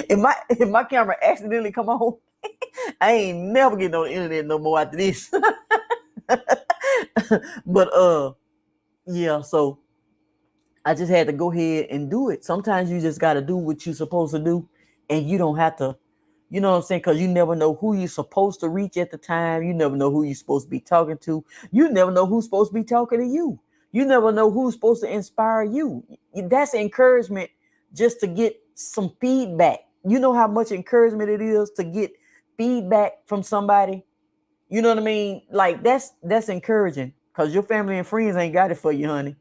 Speaker 2: If my camera accidentally come on, I ain't never getting on the internet no more after this. But yeah, so I just had to go ahead and do it. Sometimes you just got to do what you're supposed to do, and you don't have to, you know what I'm saying? Because you never know who you're supposed to reach at the time. You never know who you're supposed to be talking to. You never know who's supposed to be talking to you. You never know who's supposed to inspire you. That's encouragement just to get some feedback. You know how much encouragement it is to get feedback from somebody. You know what I mean? Like that's encouraging, because your family and friends ain't got it for you, honey.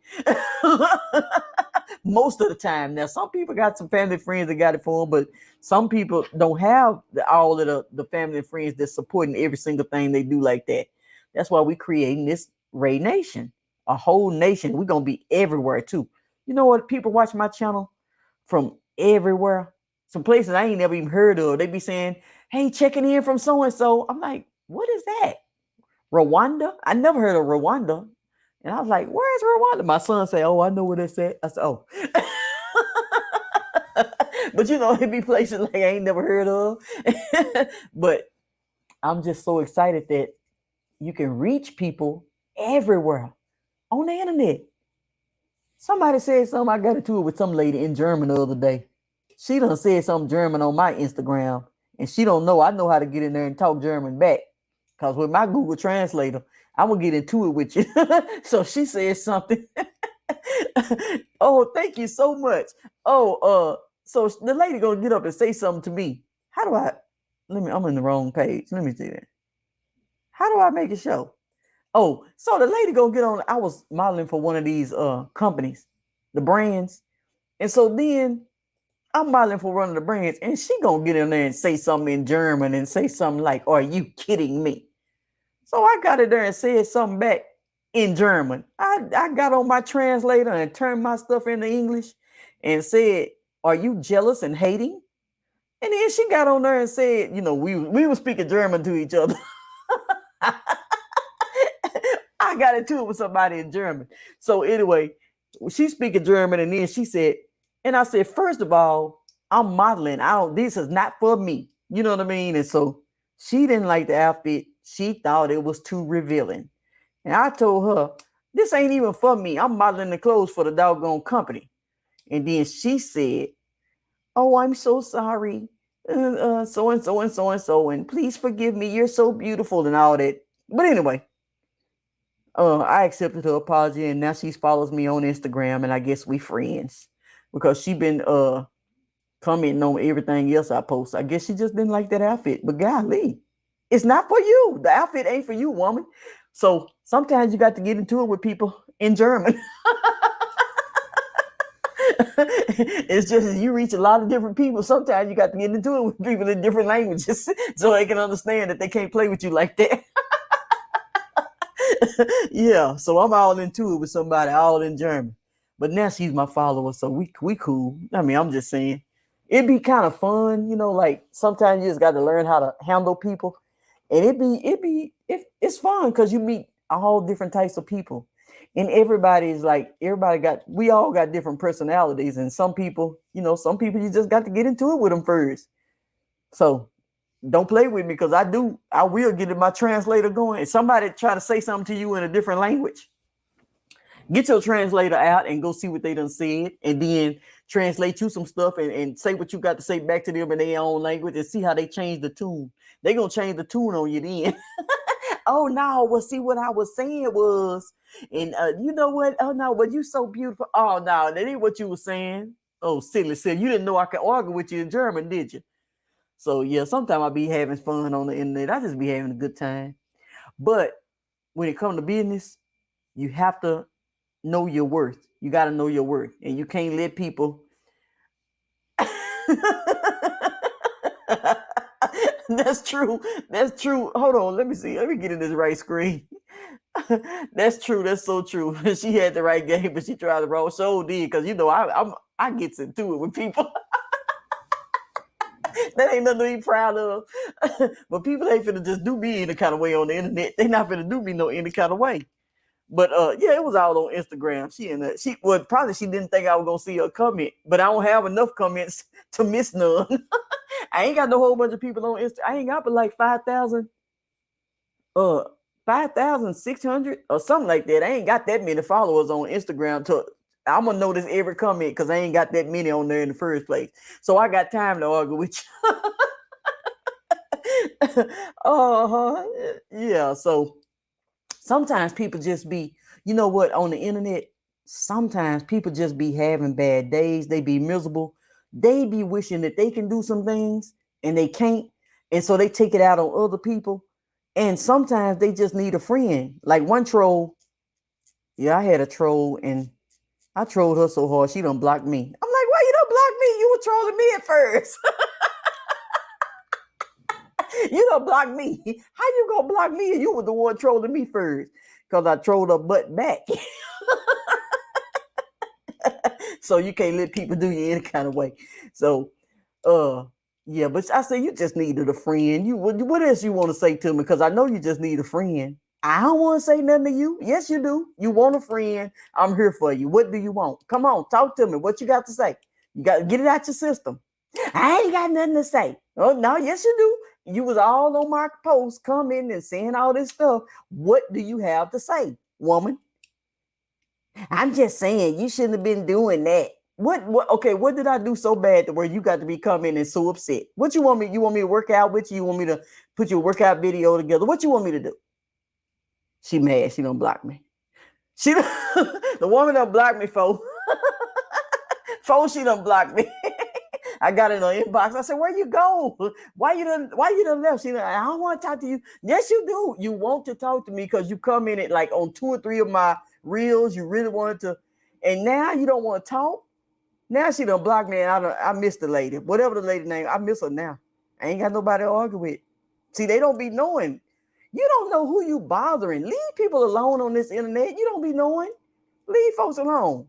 Speaker 2: Most of the time. Now, some people got some family and friends that got it for them, but some people don't have all of the family and friends that's supporting every single thing they do like that. That's why we creating this RAE Nation, a whole nation. We're going to be everywhere too. You know what? People watch my channel from everywhere. Some places I ain't never even heard of. They be saying, hey, checking in from so-and-so. I'm like, what is that? Rwanda? I never heard of Rwanda. And I was like, where's Rwanda? My son said, oh, I know where that's at. I said, oh. But it be places like I ain't never heard of. But I'm just so excited that you can reach people everywhere on the internet. Somebody said something. I got into it with some lady in German the other day. She done said something German on my Instagram, and she don't know I know how to get in there and talk German back. Because with my Google Translator, I'm going to get into it with you. So she said something. Oh, thank you so much. Oh, so the lady going to get up and say something to me. How do I'm in the wrong page. Let me see that. How do I make it show? Oh, so the lady going to get on. I was modeling for one of these companies, the brands. And so then I'm modeling for one of the brands, and she going to get in there and say something in German and say something like, are you kidding me? So I got in there and said something back in German. I got on my translator and turned my stuff into English and said, Are you jealous and hating? And then she got on there and said, we were speaking German to each other. I got into it with somebody in German. So anyway, she's speaking German, and then she said, and I said, first of all, I'm modeling. This is not for me. You know what I mean? And so she didn't like the outfit. She thought it was too revealing. And I told her, this ain't even for me. I'm modeling the clothes for the doggone company. And then she said, oh, I'm so sorry. So and so and so and so. And please forgive me. You're so beautiful and all that. But anyway, I accepted her apology, and now she follows me on Instagram, and I guess we friends because she been commenting on everything else I post. I guess she just didn't like that outfit. But golly, it's not for you. The outfit ain't for you, woman. So sometimes you got to get into it with people in German. It's just you reach a lot of different people. Sometimes you got to get into it with people in different languages so they can understand that they can't play with you like that. Yeah, so I'm all into it with somebody, all in German. But now she's my follower, so we cool. I mean, I'm just saying, it'd be kind of fun, like sometimes you just got to learn how to handle people, and it's fun because you meet all different types of people, and we all got different personalities, and some people you just got to get into it with them first. So don't play with me because I will get my translator going. If somebody try to say something to you in a different language, get your translator out and go see what they done said, and then translate you some stuff and say what you got to say back to them in their own language and see how they change the tune. They gonna change the tune on you then. Oh no, well, see what I was saying was, and you know what? Oh no, but you so beautiful. Oh no, that ain't what you were saying. Oh, silly. You didn't know I could argue with you in German, did you? So yeah, sometimes I be having fun on the internet. I just be having a good time. But when it comes to business, you have to know your worth. You got to know your worth, and you can't let people. That's true. That's true. Hold on. Let me see. Let me get in this right screen. That's true. That's so true. She had the right game, but she tried the wrong. So did, because I gets into it with people. That ain't nothing to be proud of. But people ain't finna just do me any kind of way on the internet. They not finna do me any kind of way. But yeah, it was all on Instagram. Probably she didn't think I was gonna see her comment, but I don't have enough comments to miss none. I ain't got no whole bunch of people on Insta. I ain't got but like 5,000, 5,600 or something like that. I ain't got that many followers on Instagram I'm gonna notice every comment because I ain't got that many on there in the first place. So I got time to argue with you. Yeah. So sometimes people just be, on the internet, sometimes people just be having bad days. They be miserable. They be wishing that they can do some things and they can't. And so they take it out on other people. And sometimes they just need a friend. Like one troll. Yeah, I had a troll and I trolled her so hard she done blocked me. I'm like, why you don't block me? You were trolling me at first. You don't block me. How you gonna block me? And you were the one trolling me first. Because I trolled her butt back. So you can't let people do you any kind of way. So yeah, but I say you just needed a friend. What else you want to say to me? Because I know you just need a friend. I don't want to say nothing to you. Yes, you do. You want a friend. I'm here for you. What do you want? Come on, talk to me. What you got to say? You got to get it out your system. I ain't got nothing to say. Oh, no, yes, you do. You was all on my post commenting and saying all this stuff. What do you have to say, woman? I'm just saying you shouldn't have been doing that. Okay, what did I do so bad to where you got to be coming and so upset? What you want me? You want me to work out with you? You want me to put your workout video together? What you want me to do? She mad. She don't block me. The woman done blocked me, folks. She done blocked me. I got in her inbox. I said, where you go? Why you done left? She done, I don't want to talk to you. Yes, you do. You want to talk to me because you commented like on 2 or 3 of my reels. You really wanted to. And now you don't want to talk. Now she done blocked me, and I miss the lady. Whatever the lady name, I miss her now. I ain't got nobody to argue with. See, they don't be knowing. You don't know who you bothering. Leave people alone on this internet. You don't be knowing. Leave folks alone.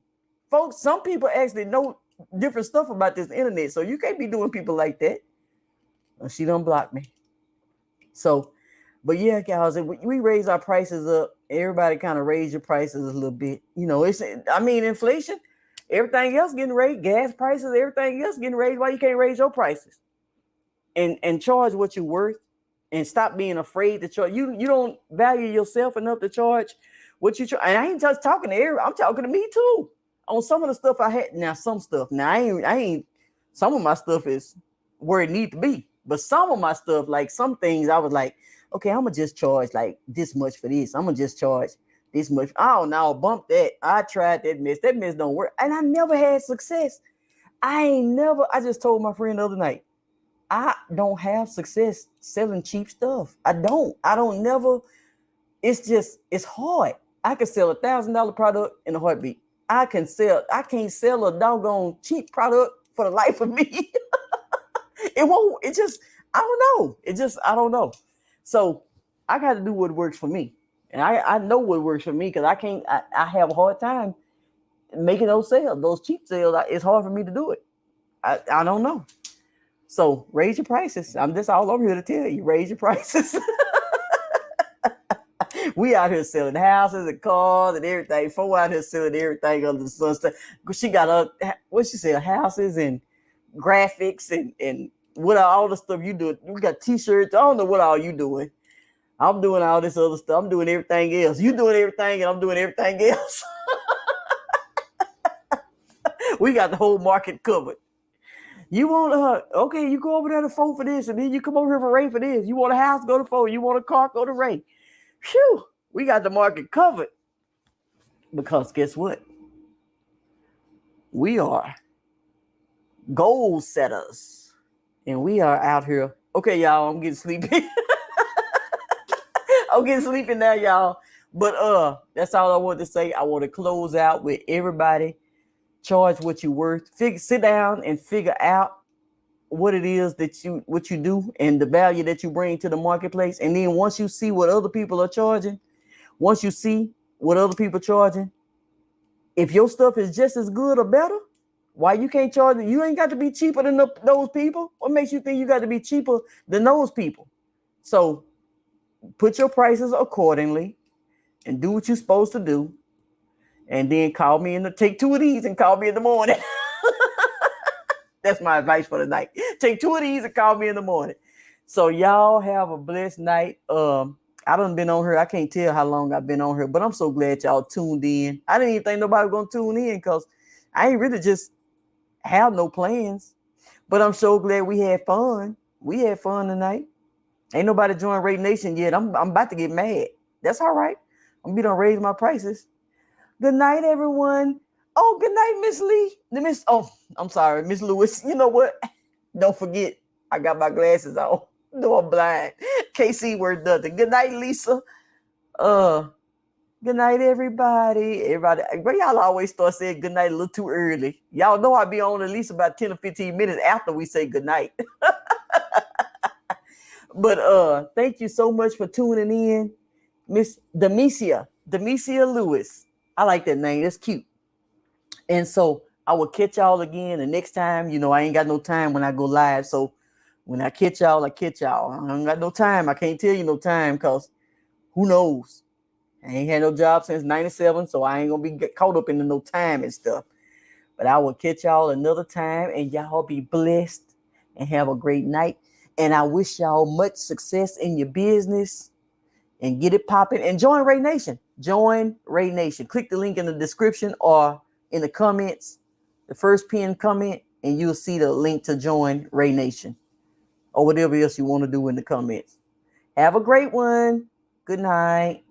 Speaker 2: Folks, some people actually know different stuff about this internet. So you can't be doing people like that. She done blocked me. So, but yeah, guys, we raise our prices up. Everybody kind of raise your prices a little bit. You know, inflation, everything else getting raised, gas prices, everything else getting raised. Why you can't raise your prices and charge what you're worth and stop being afraid to charge? You don't value yourself enough to charge what you charge. And I ain't just talking to everybody. I'm talking to me too. On some of the stuff I had. Now, some stuff. Now, I ain't. Some of my stuff is where it need to be. But some of my stuff, like some things, I was like, okay, I'm gonna just charge like this much for this. I'm gonna just charge this much. Oh no, bump that. I tried that mess. That mess don't work. And I never had success. I just told my friend the other night, I don't have success selling cheap stuff. I don't never. It's hard. I could sell $1,000 product in a heartbeat. I can't sell a doggone cheap product for the life of me. I don't know. So I got to do what works for me. And I know what works for me because I have a hard time making those sales, those cheap sales. It's hard for me to do it. I don't know. So raise your prices. That's all I'm here to tell you. Raise your prices. We out here selling houses and cars and everything. Four out here selling everything under the sun. She got houses and graphics and what all the stuff you do. We got t-shirts. I don't know what all you doing. I'm doing all this other stuff. I'm doing everything else. You doing everything and I'm doing everything else. We got the whole market covered. You want okay, you go over there to phone for this, and then you come over here for Ray for this. You want a house, go to phone. You want a car, go to Ray. Phew, we got the market covered. Because guess what? We are goal setters. And we are out here. Okay, y'all, I'm getting sleepy. I'm getting sleepy now, y'all. But that's all I want to say. I want to close out with everybody. Charge what you're worth. Sit down and figure out what it is what you do and the value that you bring to the marketplace. And then once you see what other people are charging, if your stuff is just as good or better, why you can't charge it? You ain't got to be cheaper than those people. What makes you think you got to be cheaper than those people? So put your prices accordingly and do what you're supposed to do. And then take 2 of these and call me in the morning. That's my advice for the night. Take 2 of these and call me in the morning. So y'all have a blessed night. I done been on here. I can't tell how long I've been on here, but I'm so glad y'all tuned in. I didn't even think nobody was going to tune in because I ain't really just have no plans. But I'm so glad we had fun. We had fun tonight. Ain't nobody joined RAE Nation yet. I'm about to get mad. That's all right. I'm going to raise my prices. Good night, everyone. Oh, good night, Miss Lee. I'm sorry, Miss Lewis. You know what? Don't forget, I got my glasses on. No, I'm blind. Can't see where nothing. Good night, Lisa. Good night, everybody. But y'all always start saying good night a little too early. Y'all know I'll be on at least about 10 or 15 minutes after we say good night. But thank you so much for tuning in. Miss Demesia Lewis. I like that name. That's cute. And so I will catch y'all again the next time. You know, I ain't got no time when I go live. So when I catch y'all, I catch y'all. I ain't got no time. I can't tell you no time because who knows? I ain't had no job since 97, so I ain't going to be caught up in no time and stuff. But I will catch y'all another time, and y'all be blessed and have a great night. And I wish y'all much success in your business and get it popping. And join RAE Nation. Join RAE Nation. Click the link in the description or in the comments, the first pinned comment, and you'll see the link to join RAE Nation or whatever else you want to do in the comments. Have a great one. Good night.